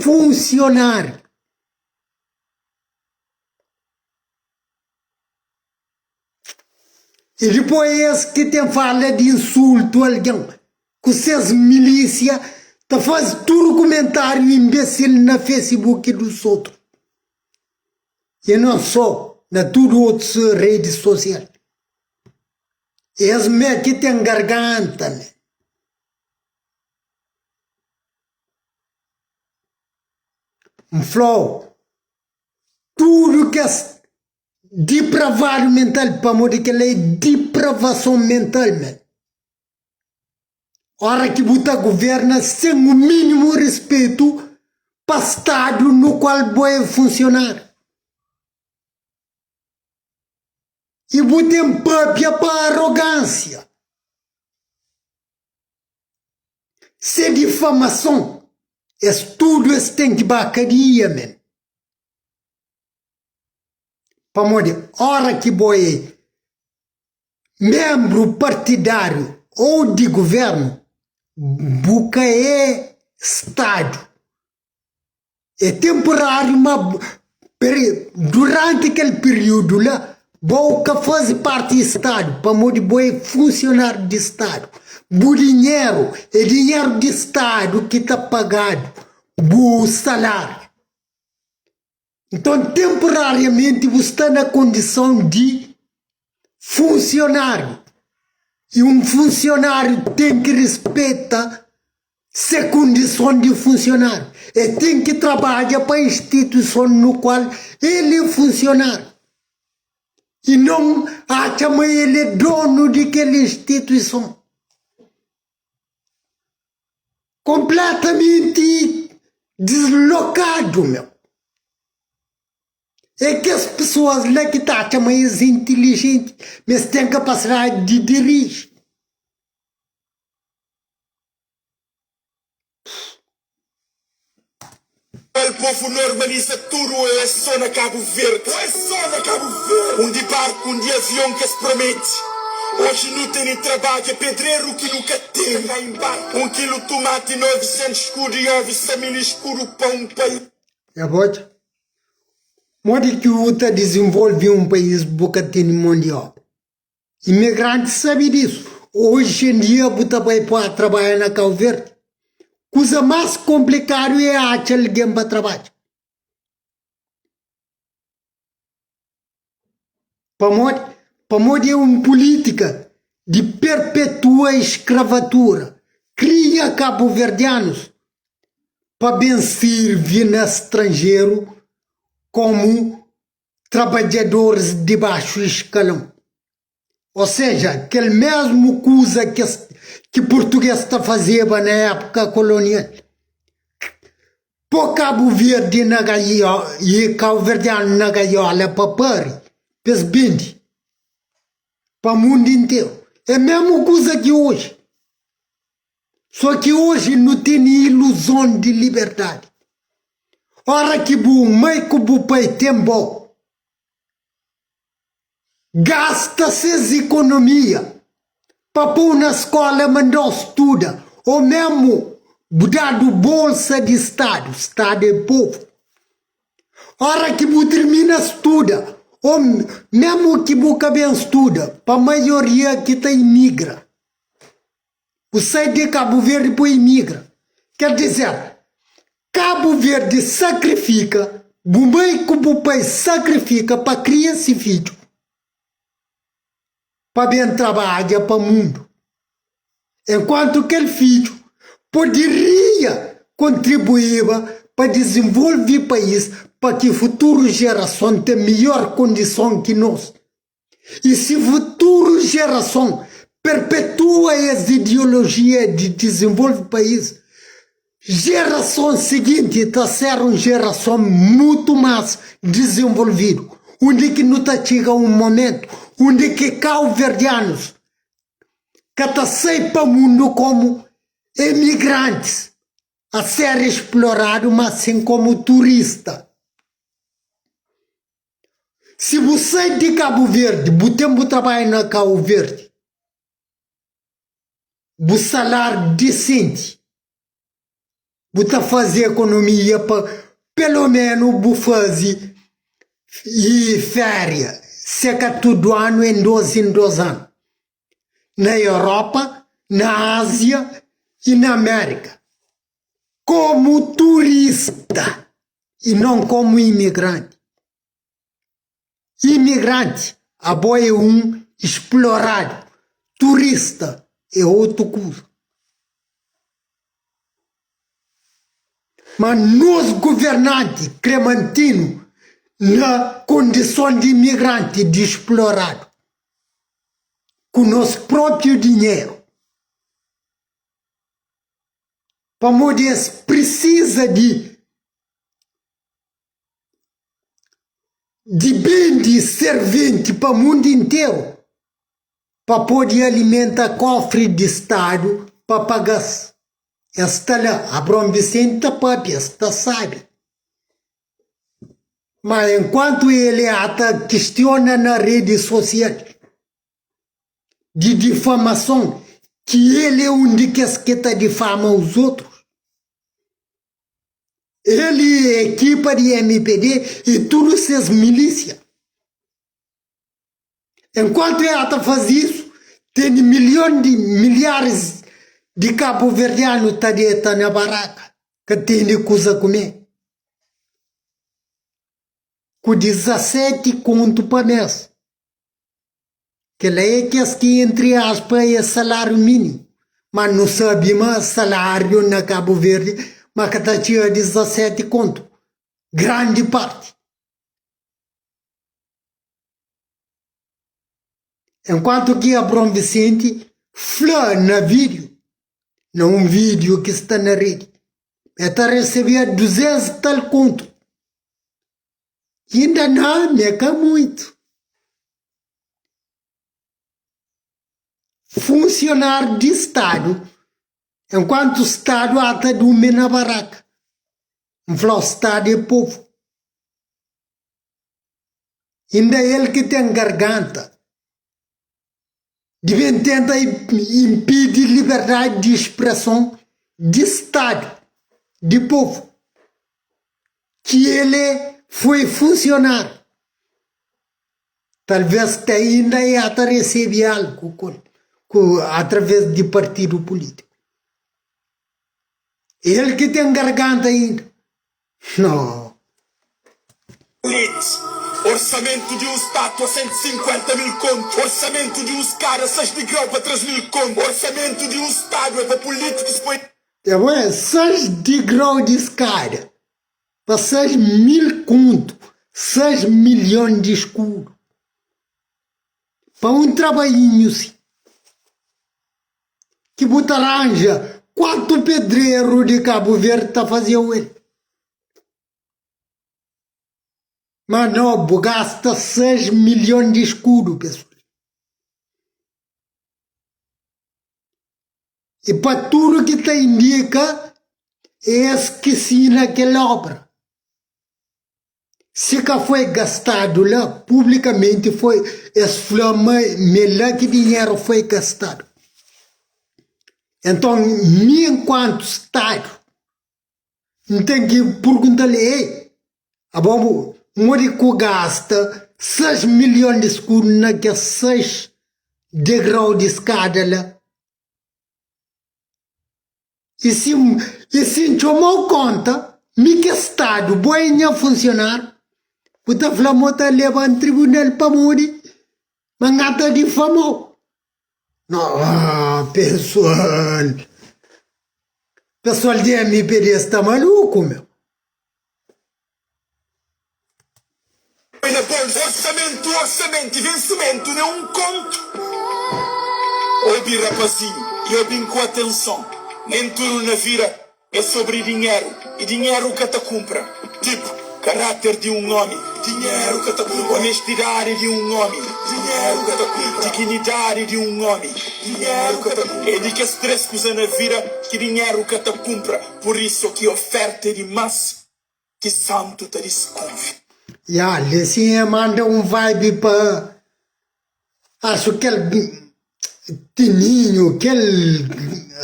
Funcionário. E depois esse que tem fala de insulto a alguém, com seus milícias, tá faz tudo comentário imbecil na Facebook dos outros. E não só, na tudo outras redes sociais. Esse que tem garganta, né? Um flow. Tudo que é depravado mental, para morrer que é depravação mental, man. Hora que você governa sem o mínimo respeito para o Estado no qual vai funcionar. E você empapia para arrogância. Se difamação, tudo isso tem que bacaria, man. Para morrer, hora que você membro partidário ou de governo, buca é Estado. É temporário, mas durante aquele período lá, boca faz parte do Estado, para morrer funcionário de Estado. O dinheiro é dinheiro de Estado que está pagado, o salário. Então, temporariamente, você está na condição de funcionário. E um funcionário tem que respeitar essa condição de funcionário. E tem que trabalhar para a instituição no qual ele é funcionário. E não acha que ele é dono daquela instituição. Completamente deslocado, meu. É que as pessoas lá que acham mais inteligentes, mas têm capacidade de dirigir. O povo normaliza tudo, é só na Cabo Verde. É só na Cabo Verde. Um de barco, um de avião que se promete. Hoje não tem trabalho, é pedreiro que nunca tem. Lá embarque. 1 quilo de tomate, 900 escuro e ovo, 100 mil escuro para um país. É bom? Mode que o UTA desenvolve um país bocadinho mundial. Imigrantes sabem disso. Hoje em dia, você vai para trabalhar na Cabo Verde. Coisa mais complicada é achar alguém para trabalhar. Para morrer é uma política de perpetua escravatura. Cria cabo-verdianos para bem servir no estrangeiro como trabalhadores de baixo escalão. Ou seja, aquele mesmo coisa que português está fazendo na época colonial. Por Cabo Verde na gaiola e Cabo Verdeano na gaiola para pari, pesbinde, para o mundo inteiro. É a mesma coisa que hoje. Só que hoje não tem ilusão de liberdade. Ora que o mãe que o pai tem bom, gasta-se as economias para pôr na escola mandar estuda, ou mesmo dado bolsa de Estado, Estado é povo. Ora que o termina estuda, ou mesmo que o cabelo estuda, para a maioria que está imigra. O sai de Cabo Verde para imigra. Quer dizer, Cabo Verde sacrifica, o mãe que o pai sacrifica para criar esse filho, para bem trabalhar para o mundo. Enquanto aquele filho poderia contribuir para desenvolver o país, para que a futura geração tenha melhor condição que nós. E se a futura geração perpetua as ideologias de desenvolver o país, geração seguinte está sendo uma geração muito mais desenvolvida, onde que não está chegando um momento onde que cabo-verdianos que está saindo para o mundo como emigrantes a ser explorados, mas assim como turista. Se você é de Cabo Verde, o tempo trabalha na Cabo Verde, o salário decente, você fazer economia para pelo menos fazer e férias, seca todo ano em 2 anos. Na Europa, na Ásia e na América. Como turista e não como imigrante. Imigrante, a boia é um explorado. Turista é outra coisa. Mas nós governantes cremantino na condição de imigrante, de explorado, com nosso próprio dinheiro, para poder precisa de bem de servente para o mundo inteiro, para poder alimentar cofre de Estado para pagar. Esta lá, Abrão Vicente Papi, esta sabe. Mas enquanto ele até questiona na rede social de difamação, que ele é um de que está difama os outros, ele é equipa de MPD e todas essas milícias. Enquanto ele até faz isso, tem milhares de cabo-verdianos que estão na barraca, que tem de coisa a comer. Com 17 conto para mês. Que lá é que entre aspas é salário mínimo. Mas não sabe mais salário na Cabo Verde, mas que está tinha 17 conto. Grande parte. Enquanto que Abrão Vicente flã na vídeo, não vídeo que está na rede, está recebendo 200 tal conto. E ainda não meca muito. Funcionário de Estado, enquanto o Estado até dorme na barraca. O Estado é povo. Ainda ele que tem garganta. Devem tentar impedir liberdade de expressão de Estado, de povo. Que ele foi funcionário. Talvez ainda até recebe algo através de partido político. Ele que tem garganta ainda. Não. Orçamento de um Estado a 150 mil conto. Orçamento de uns caras 6 de grau para 3 mil conto. Orçamento de um Estado é para políticos põe... É bom, 6 de grau de escada para 6 mil conto. 6 milhões de escudos. Para um trabalhinho assim. Que bota arranja 4 pedreiros de Cabo Verde está fazendo ele. Mas não, gasta 6 milhões de escudos, pessoal. E para tudo que te indica, é esqueci naquela obra. Se que foi gastado lá, publicamente foi, melhor que dinheiro foi gastado. Então, me enquanto Estado, não tem que perguntar-lhe, ei, bom, Morico gasta 6 milhões de escudos naqueles 6 degraus de escada lá. E se tomou conta, me que Estado, boa funcionar, puta flamota leva em tribunal para morrer, mas nada de famou. Não, pessoal de MPD está maluco, meu. Orçamento e vencimento não é um conto. Ouvi, rapazinho, e ouvi com atenção. Nem tudo na vida é sobre dinheiro. E dinheiro que te compra. Tipo, caráter de um homem. Dinheiro que te compra. Honestidade de um homem. Dinheiro que te compra. Dignidade de um homem. Dinheiro que te compra. É de que estresse que usa na vida que dinheiro que te compra. Por isso que oferta é de massa que santo te desconfia. Lecinha manda um vibe para. Acho que aquele tininho, aquele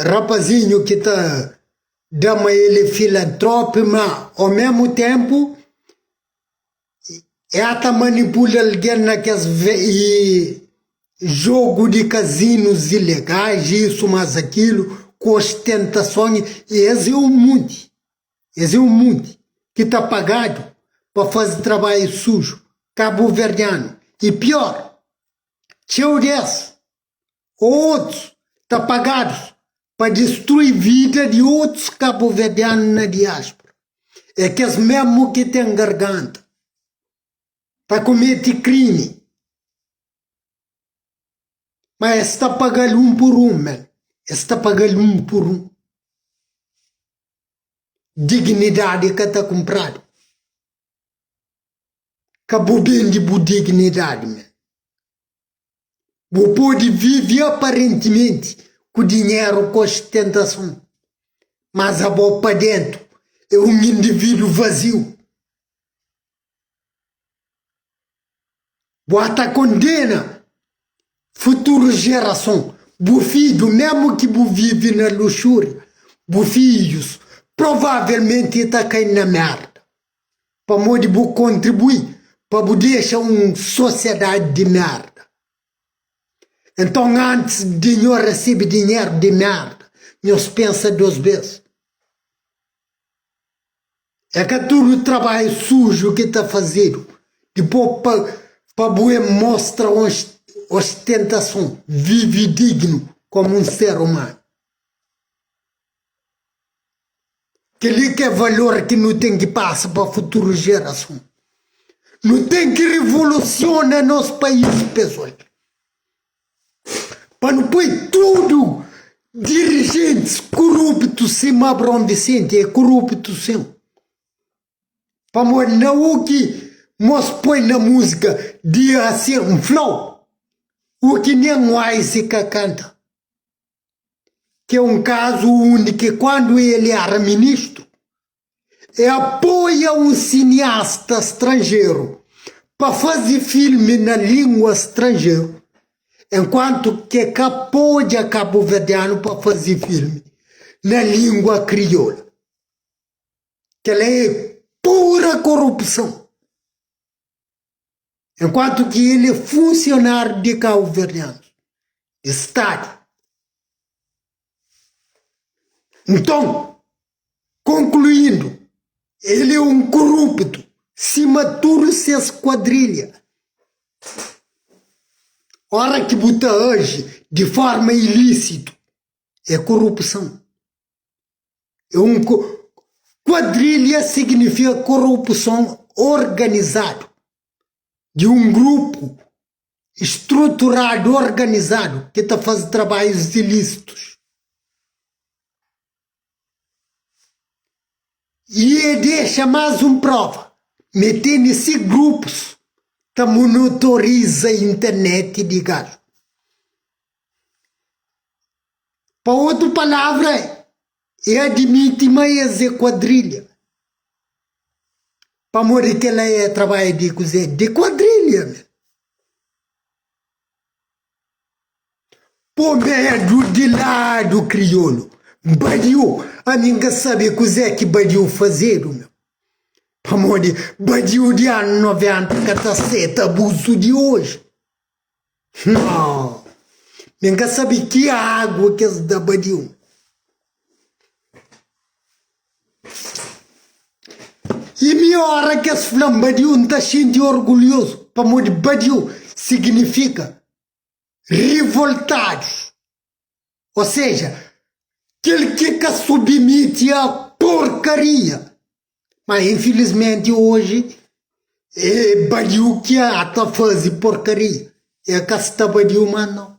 rapazinho que tá dando ele filantrópico, mas ao mesmo tempo tá manipula alguém naqueles jogo de casinos ilegais, isso, mas aquilo, com ostentações, e esse é um monte. Esse é um monte que tá pagado para fazer trabalho sujo, cabo-verdiano. E pior, tio desse, outros estão pagados para destruir a vida de outros cabo-verdianos na diáspora. É que é mesmo que tem garganta para cometer crime. Mas está pagando um por um, man. Está pagando um por um. Dignidade que está comprado. Acabou bem de dignidade, man. Você pode viver aparentemente com dinheiro, com ostentação. Mas a boca para dentro é um indivíduo vazio. Bota condena futura geração. O filho, mesmo que você vive na luxúria, os filhos provavelmente está caindo na merda. Para modo de contribuir para deixar uma sociedade de merda. Então, antes de nós receber dinheiro de merda, nós pensa 2 vezes. É que todo o trabalho sujo que está fazendo, depois para mostrar ostentação, vive digno como um ser humano. Aquele que é valor que não tem que passar para a futura geração. Não tem que revolucionar nosso país, pessoal. Para não pôr tudo dirigentes corruptos, se Abrão Vicente é corrupto sim. Para não o que nós põe na música de ser um flow, o que nem o Isaac canta. Que é um caso único que quando ele era ministro, apoia um cineasta estrangeiro para fazer filme na língua estrangeira, enquanto que apoia cabo-verdiano para fazer filme na língua crioula. Que ela é pura corrupção. Enquanto que ele é funcionário de cabo-verdiano, Estado. Então, concluindo, ele é um corrupto, cima de tudo se esquadrilha. Ora que bota hoje de forma ilícita é corrupção. Quadrilha significa corrupção organizado, de um grupo estruturado, organizado, que está fazendo trabalhos ilícitos. E deixa mais uma prova. Meter nesses grupos, tá monitoriza a internet de gajo. Para outra palavra, admite, mas é quadrilha. Para morrer que ela é trabalho de cozinha, de quadrilha, meu. Pô, medo de lado, crioulo. Badiu, a ninguém sabe o que Badiu fazer, meu. Para morrer, Badiu de ano 90, cataceta, abuso de hoje. Não. Ninguém sabe que água que é da Badiu. E minha hora que as falam Badiu não está sentindo orgulhoso. Para morrer, Badiu significa revoltados. Ou seja, aquele que submete a porcaria. Mas infelizmente hoje é Badiu que está fazendo porcaria. É que está Badiu, mano.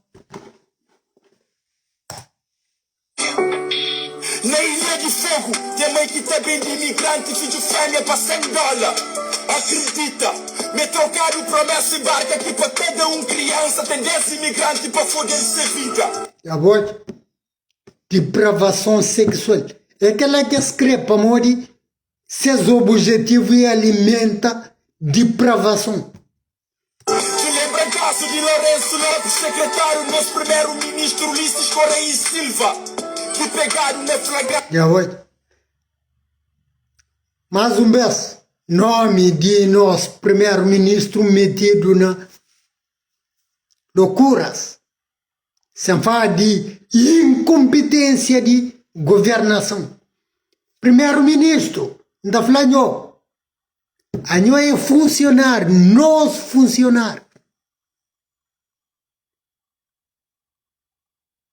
Na Ilha de Fogo, tem mãe que tá bem de imigrante, filho fêmea pra $100. Acredita, me trocaram promessa e barca que pra cada criança tem 10 imigrantes pra foder-se a vida. Agora, depravação sexual. É aquela que escreve para morrer, seus objetivos e alimenta depravação. Tu lembra o caso de Lourenço Lopes, secretário do nosso primeiro-ministro Ulisses Correia e Silva, que pegaram na flagrante. Mais um beijo. Nome de nosso primeiro-ministro metido na loucuras. Sem falar de incompetência de governação. Primeiro-ministro, ainda falando, a não é funcionário, nós funcionários.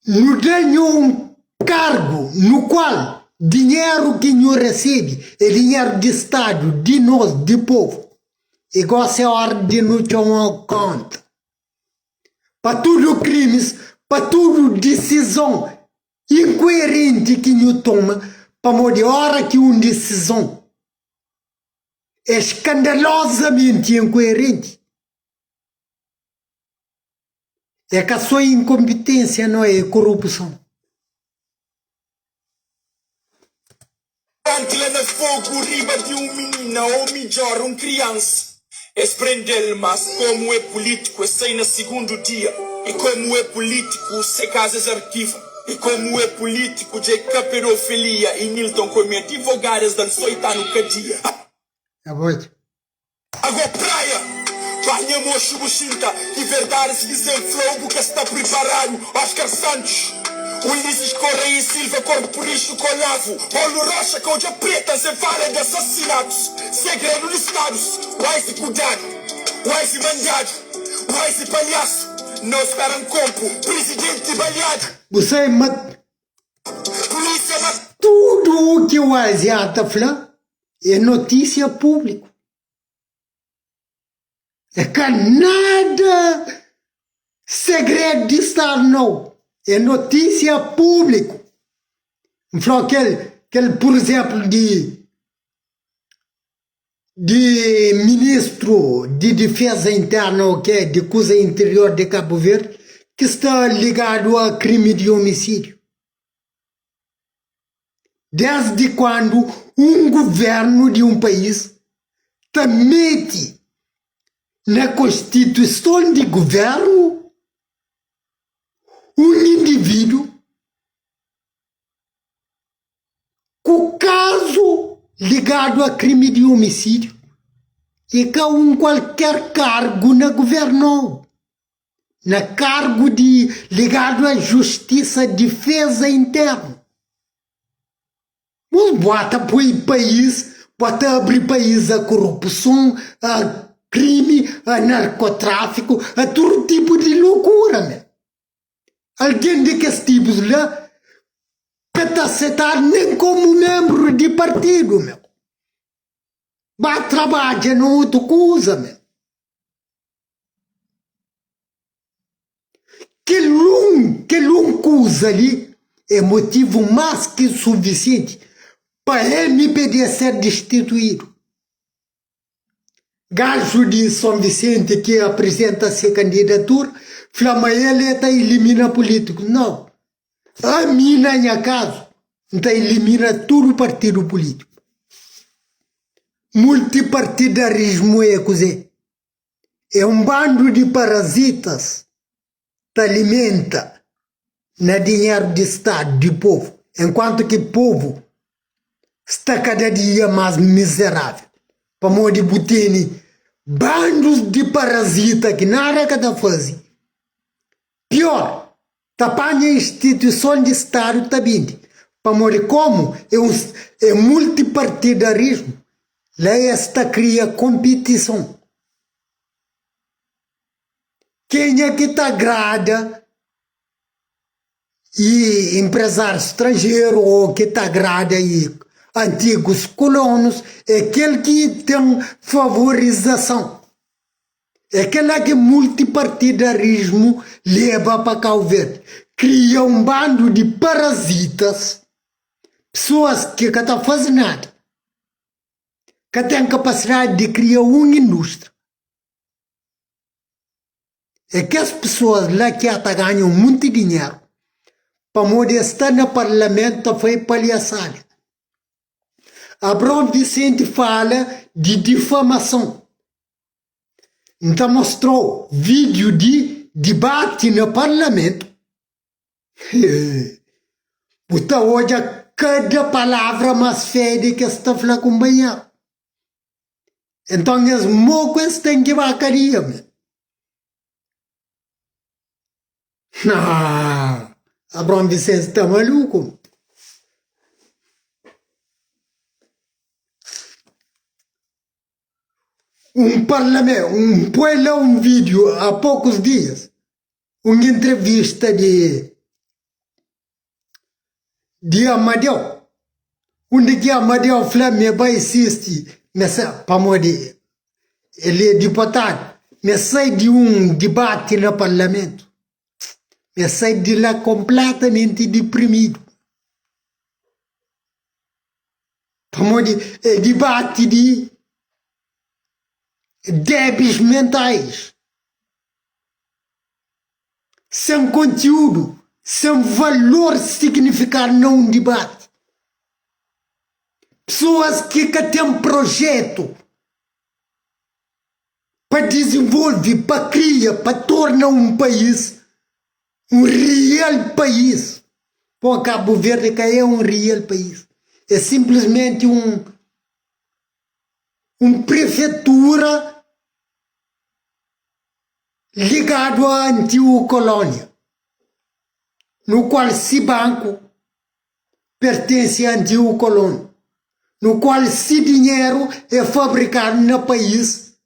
Não tem um cargo no qual dinheiro que não recebe é dinheiro de Estado, de nós, de povo. Igual a hora de não tomar conta. Para tudo crimes, para tudo decisão incoerente que não toma, para morrer hora que uma decisão é escandalosamente incoerente. É que a sua incompetência não é corrupção. Lá no fogo, riba de menina ou melhor, criança. É prender, mas como é político, é sair no segundo dia. E como é político, se casas arquiva. E como é político, de pedofilia e Nilton como advogadas dan soitano cadia. Agora praia, banha mocho buchinta, e verdade se dizer flow que está preparado. Oscar Santos, Ulisses Correia e Silva, corpo por lixo colavo. Paulo Rocha, com a preta, se fala de assassinatos. Segredo de estados, vai se cuidado, vai se mandado, vai se palhaço. Não esperam campo, presidente baleado. Você mata. Polícia mata. Tudo o que o asiata fala é notícia pública. É que nada segredo de Estado, não. É notícia pública. Falou aquele, por exemplo, de ministro de defesa interna, ou que é de coisa interior de Cabo Verde, que está ligado a crime de homicídio. Desde quando um governo de um país te mete na constituição de governo um indivíduo com caso ligado a crime de homicídio e com qualquer cargo na governo, na cargo ligado à justiça, defesa interna. Mas bota para o país, bota abrir país a corrupção, a crime, a narcotráfico, a todo tipo de loucura, meu. Alguém desses tipos lá que está sentado nem como membro de partido, meu. Vai trabalhar no outra coisa, meu. Que longa coisa ali é motivo mais que suficiente para MPD ser destituído. Gajo de São Vicente que apresenta sua candidatura, flama ele está elimina político. Não. A minha, em caso, está elimina todo o partido político. Multipartidarismo é coisa. É um bando de parasitas que alimenta no dinheiro do Estado, do povo, enquanto que o povo está cada dia mais miserável. Para modo de botini, bandos de parasitas que nada cada faz. Pior, tapanha a instituição de Estado também. Para modo como é multipartidarismo, lá está cria competição. Quem é que está agrada e empresário estrangeiro ou que está agrada e antigos colonos é aquele que tem favorização. É aquele que multipartidarismo leva para Cabo Verde. Cria um bando de parasitas, pessoas que não estão fazendo nada, que têm capacidade de criar uma indústria. É que as pessoas lá que ganham muito dinheiro para poder estar no parlamento foi palhaçada. Abrão Vicente fala de difamação. Então mostrou vídeo de debate no parlamento. Puta, hoje cada palavra mais feia que está falando com banhar. Então as mocas têm que vacaria, meu. Não, Abrão Vicente está maluco. Parlamento, põe lá um vídeo há poucos dias, uma entrevista de Amadeu, onde que Amadeu Flamengo vai assistir, para morrer, ele é deputado, mas sai de um debate no parlamento, mas sai de lá completamente deprimido. Para morrer, é debate de débeis mentais, sem conteúdo, sem valor significado num debate. Pessoas que têm projeto para desenvolver, para criar, para tornar um país um real país. Para Cabo Verde que é um real país. É simplesmente uma prefeitura ligado à antiga colônia, no qual esse banco pertence à antiga colônia, no qual esse dinheiro é fabricado no país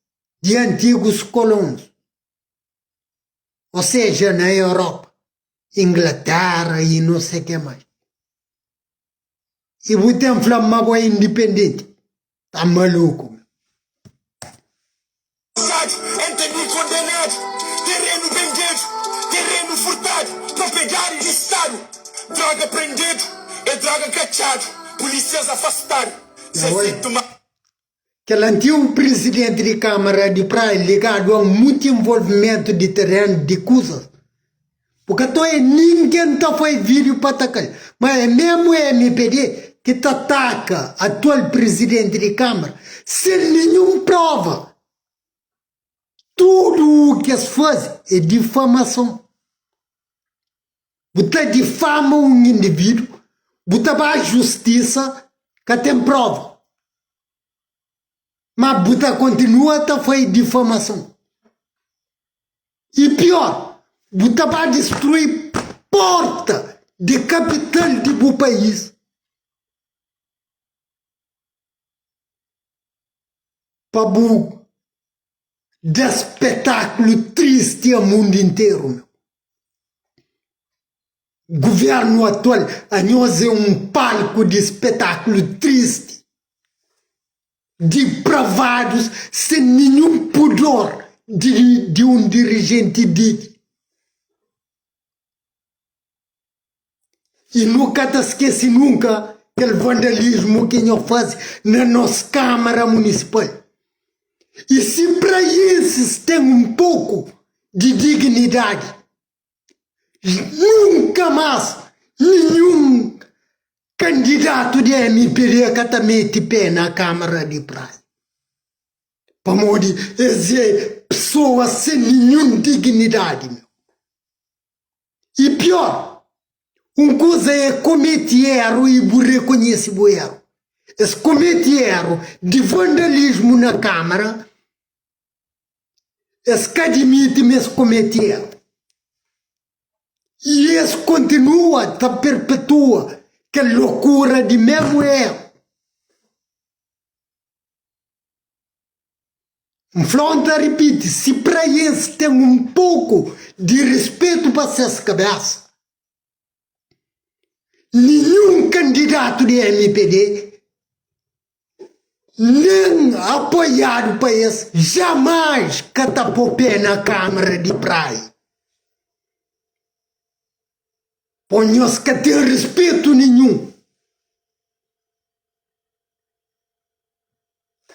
de antigos colonos, ou seja, na Europa, Inglaterra e não sei o que mais. E você inflamava a independente. Tá maluco. Entendi condenado, terreno vendido, terreno furtado, para pegar e listado. Droga prendido, é droga cachado, polícias afastaram. Aquele antigo presidente de Câmara de Praia ligado a muito envolvimento de terreno de coisas. Porque ninguém foi vídeo para atacar. Mas é mesmo o MPD que ataca o atual presidente de Câmara sem nenhuma prova. Tudo o que eles fazem é difamação. Você difama um indivíduo, você vai à justiça que tem prova. Mas você continua a fazer difamação. E pior, você vai destruir porta de capital do país. Para de espetáculo triste ao mundo inteiro, meu. O governo atual a nós é um palco de espetáculo triste. depravados, sem nenhum pudor de um dirigente digno. E nunca te esquece nunca aquele vandalismo que eu faço na nossa Câmara Municipal. E se para esses tem um pouco de dignidade, nunca mais nenhum candidato de MPD que também mete pé na Câmara de Praia. Para morrer, pessoas sem nenhuma dignidade. Meu. E pior, uma coisa é cometer erro e reconhecer o erro. Esse cometer erro de vandalismo na Câmara, esse que admite mesmo cometer erro. E esse continua, perpetua, que loucura de mesmo erro. Flonta repite, se para esse tem um pouco de respeito para essas cabeças, nenhum candidato de MPD, nem apoiado para esse, jamais catapou pé na Câmara de Praia. Ponham-se que tem respeito nenhum.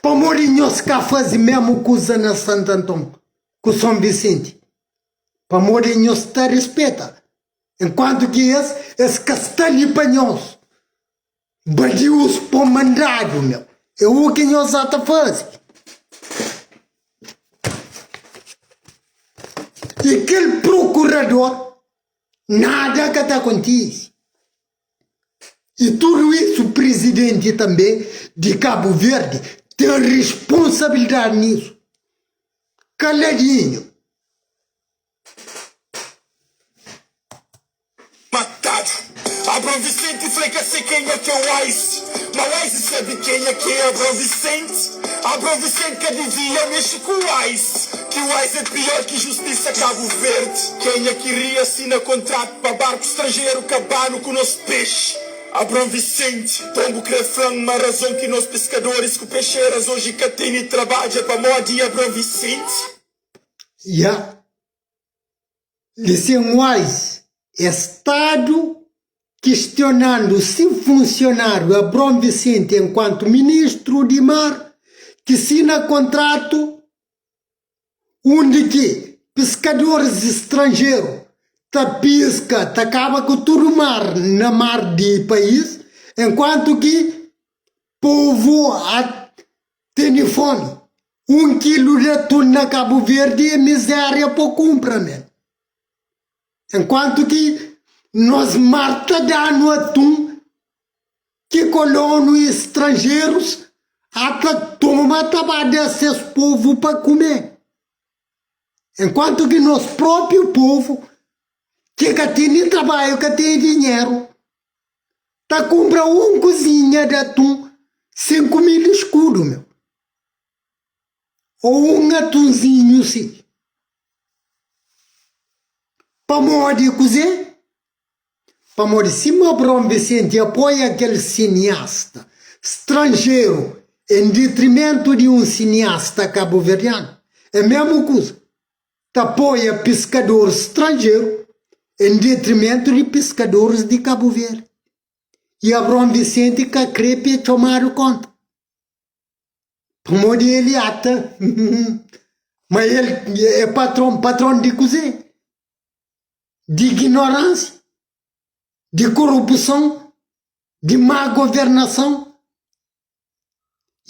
Para morinhos que fazem mesmo coisa na Santo Antônio, com São Vicente. Para morinhos te respeita. Enquanto que esse que está ali para nós, badios para mandado, meu. É o que nós já fazem. E aquele procurador, nada que está acontece. E tudo isso o presidente também de Cabo Verde tem responsabilidade nisso. Caladinho. Matado. Abrão Vicente freca-se quem é que é o Ice. Mas o Ice sabe quem é que é Abrão Vicente. Abrão Vicente que devia mexer com o Ice. Que o Ice é pior que justiça Cabo Verde. Quem é que iria assinar contrato para barco estrangeiro cabano com o nosso peixe? Abrão Vicente, tombo crefrão, uma razão que nós pescadores com peixeiras hoje catene trabalha para morte Abrão Vicente. Já. Lição mais, Estado questionando se funcionário Abrão Vicente enquanto ministro de mar que assina contrato onde que pescadores estrangeiros ta pisca, ta acaba com todo o mar na mar de país, enquanto que povo tem fome. 1 quilo de atum na Cabo Verde é miséria para comprar, né? Enquanto que nós mata dano atum que colônios estrangeiros até toma trabalho desses povos para comer. Enquanto que nosso próprio povo que tem trabalho, que tem dinheiro, tá compra uma cozinha de atum, 5.000 escudos, meu. Ou um atumzinho, sim. Para morrer cozer? Para morrer, se o Abrão Vicente apoia aquele cineasta estrangeiro em detrimento de um cineasta cabo-verdiano, é a mesma coisa. Te apoia pescador estrangeiro em detrimento de pescadores de Cabo Verde. E Abrão Vicente que crepe tomaram conta. Como ele ata. Mas ele é patrão de cozinha. De ignorância. De corrupção. De má governação.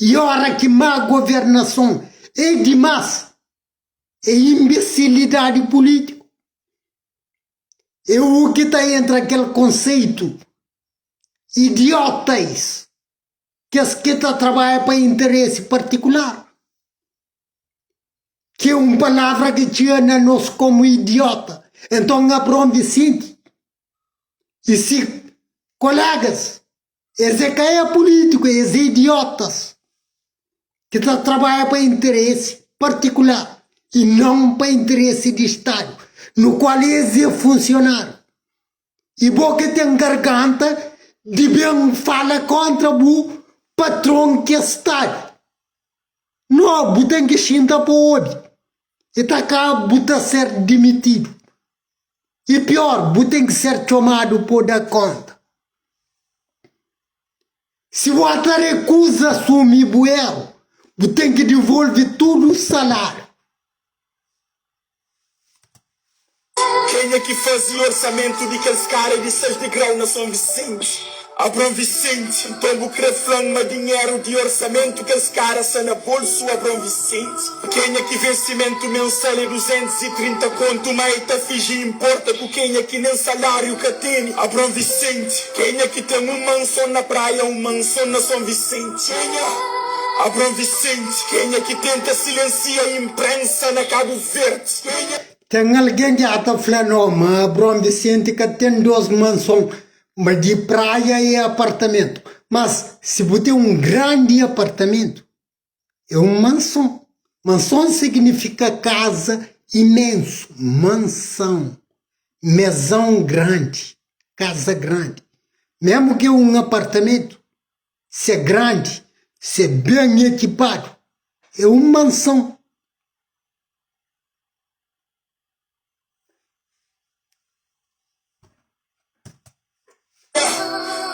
E hora que má governação é demais. É imbecilidade política. É o que está entre aquele conceito idiotas que as que está trabalhando para interesse particular, que é uma palavra que tinha nós como idiota. Então Abrão Vicente e se colegas, esse que é político, esses idiotas que está trabalhando para interesse particular e não para interesse de Estado, no qual eles é funcionário. E bom que tem garganta de bem fala contra o patrão que está. Não, tem que xinta para o óbvio. E tá cá, buta ser demitido. E pior, tem que ser chamado por dar conta. Se o outro recusa assumir o erro, tem que devolver tudo o salário. Quem é que fazia orçamento de aqueles caras de 6 de grau na São Vicente? Abrão Vicente, tombo creflama dinheiro de orçamento que os caras são na bolso Abrão Vicente. Quem é que vencimento mensal é 230 conto, maita fingir importa com quem é que nem salário que tem Abrão Vicente. Quem é que tem mansão na praia, mansão na São Vicente? Quem é? Abrão Vicente. Quem é que tenta silenciar a imprensa na Cabo Verde? Quem é? Tem alguém que está falando, mas Abrão Vicente que tem 2 mansões. Mas de praia e apartamento. Mas se você tem um grande apartamento, é uma mansão. Mansão significa casa imenso. Mansão. Mesão grande. Casa grande. Mesmo que um apartamento, se é grande, se é bem equipado, é uma mansão.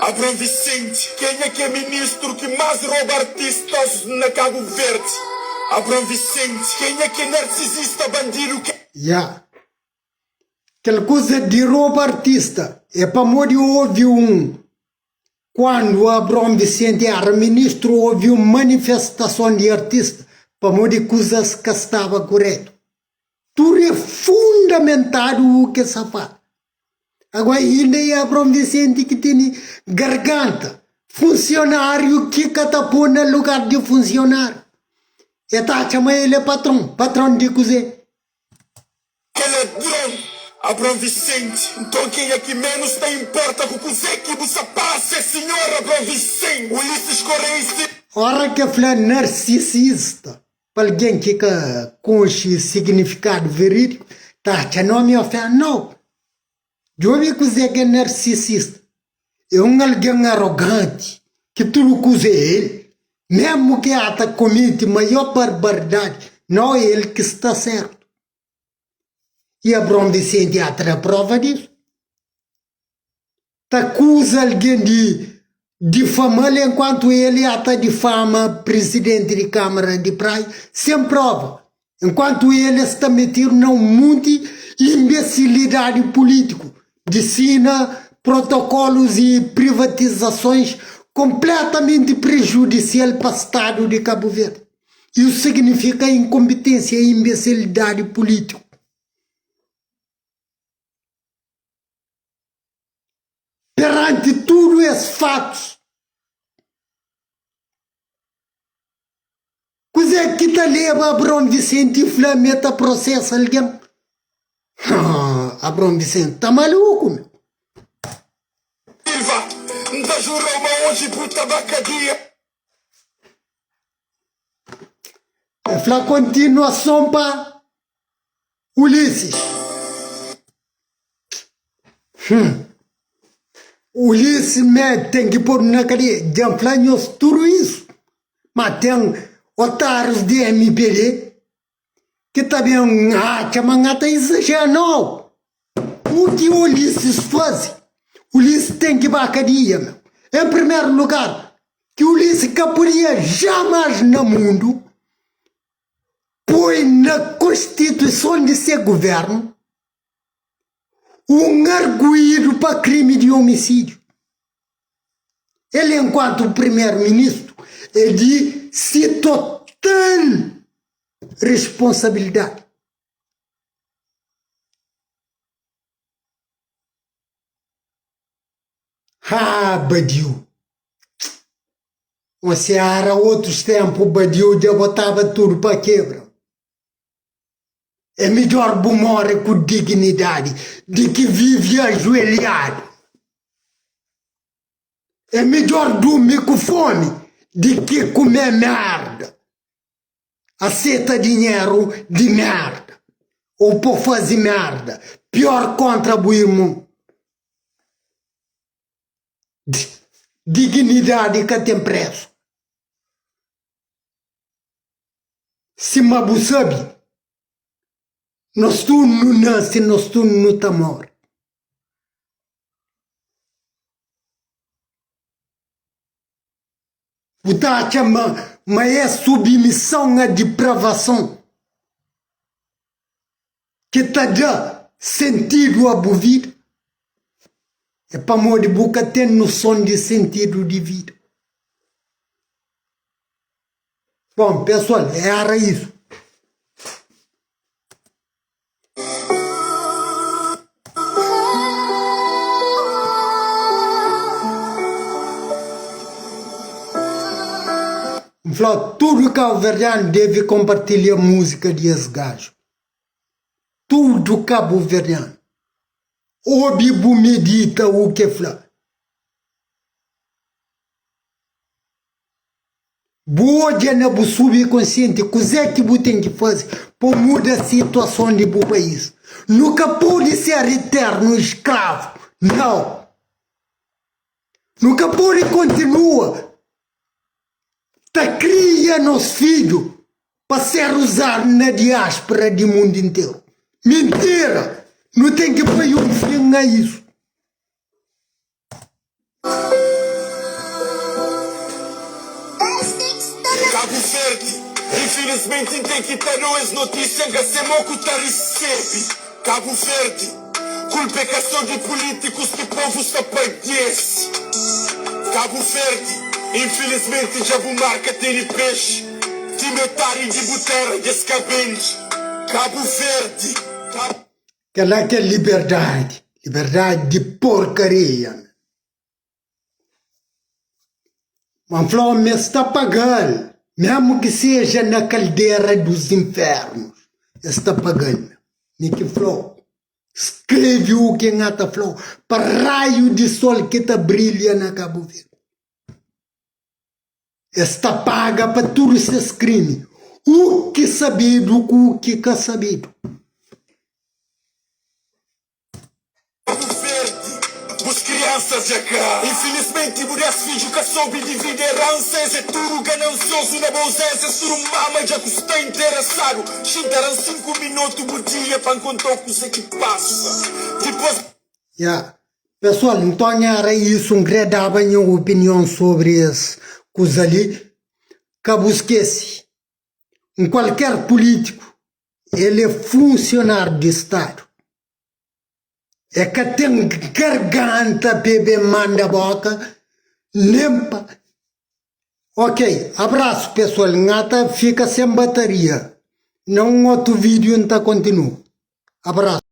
Abrão Vicente, quem é que é ministro que mais rouba artistas na Cabo Verde? Abrão Vicente, quem é que é narcisista bandido que... Aquela coisa de rouba artista, é para morrer houve quando Abrão Vicente era ministro, houve uma manifestação de artista, para morrer coisas que estava correto. Tudo é fundamentado o que se faz. Agora ainda é Abrão Vicente que tem garganta. Funcionário que catapou no lugar de funcionário. E tá chamando ele patrão. Patrão de cozer. Que ladrão! Abrão Vicente. Então quem é que menos tem importa com o cozer que você passa, é senhor Abrão Vicente. Ulisses Correia. Ora que fala narcisista. Para alguém que conhece significado verídico, tá chamando a fé, não. Eu vi que é narcisista. É alguém arrogante, que tudo coisa é ele. Mesmo que até comete maior barbaridade, não é ele que está certo. E Abrão Vicente até a prova disso. Acusa alguém de difamar enquanto ele até difama presidente de Câmara de Praia, sem prova. Enquanto ele está metido num monte de imbecilidade político. Ensina protocolos e privatizações completamente prejudiciais para o Estado de Cabo Verde. Isso significa incompetência e imbecilidade política. Perante tudo esses fatos, coisa é que está leva Abrão Vicente e Flameta processa alguém? Abrão Vicente, tá maluco, meu? Silva, da Juroma hoje por tabacaria. É continuação para Ulisses. Ulisses tem que pôr na cadeia. Já falamos tudo isso. Mas tem otários de MPD que também chamam até exagerado. O que o Ulisses faz? O Ulisses tem que ir para a cadeia, meu. Em primeiro lugar, que o Ulisses que poderia jamais no mundo põe na Constituição de seu governo um arguído para crime de homicídio. Ele, enquanto primeiro-ministro, é de se total responsabilidade. Badiu. Você era outros tempos, Badiu já botava tudo para quebra. É melhor morrer com dignidade de que vive ajoelhado. É melhor dormir com fome de que comer merda. Aceita dinheiro de merda. Ou por fazer merda. Pior contribuir. Dignidade que tem preço. Se mabu sabe, nós tu não nasce, nós tu não tá morto. O Dacha, mas é submissão à depravação que tá dando sentido à vida. É para morrer de boca ter noção de sentido de vida. Bom, pessoal, era isso. Tudo que o Verdeano deve compartilhar música de esse gajo. Tudo Cabo Verdeano. O Bibo medita o que fala. Boa dia na subconsciente, o é que você tem que fazer para mudar a situação do país. Nunca pode ser eterno escravo. Não. Nunca pode continuar. Tá cria nos filhos para ser usado na diáspora do mundo inteiro. Mentira! Não tem que pôr um fim a isso. Cabo Verde, infelizmente tem que ter as notícias que se moco tá recebe. Cabo Verde, culpa de políticos que o povo se padece. Cabo Verde, infelizmente já vou marca tem peixe. Timetário de boterra de escabenhos. Cabo Verde. Aquela que é liberdade. Liberdade de porcaria. Mas falou, me está pagando. Mesmo que seja na caldeira dos infernos. Está pagando. Nem que falou. Escreve o que ngata falou. Para raio de sol que está brilha na Cabo Verde. Está paga para tudo esses crimes. O que sabido, o que é sabido. Os crianças já cá. Infelizmente, mulheres filhos que soube dividir heranças. É tudo ganancioso na bolsência. Tudo mama já que está interessado. Xindaram 5 minutos por dia para encontrar o que passa. Depois. Pessoal, então era isso. Dava minha opinião sobre esse coisa ali. Cabo esquece. Qualquer político, ele é funcionário de Estado. É que tem garganta, bebê, manda boca, limpa. Ok, abraço pessoal, ngata fica sem bateria. Não outro vídeo, então continua. Abraço.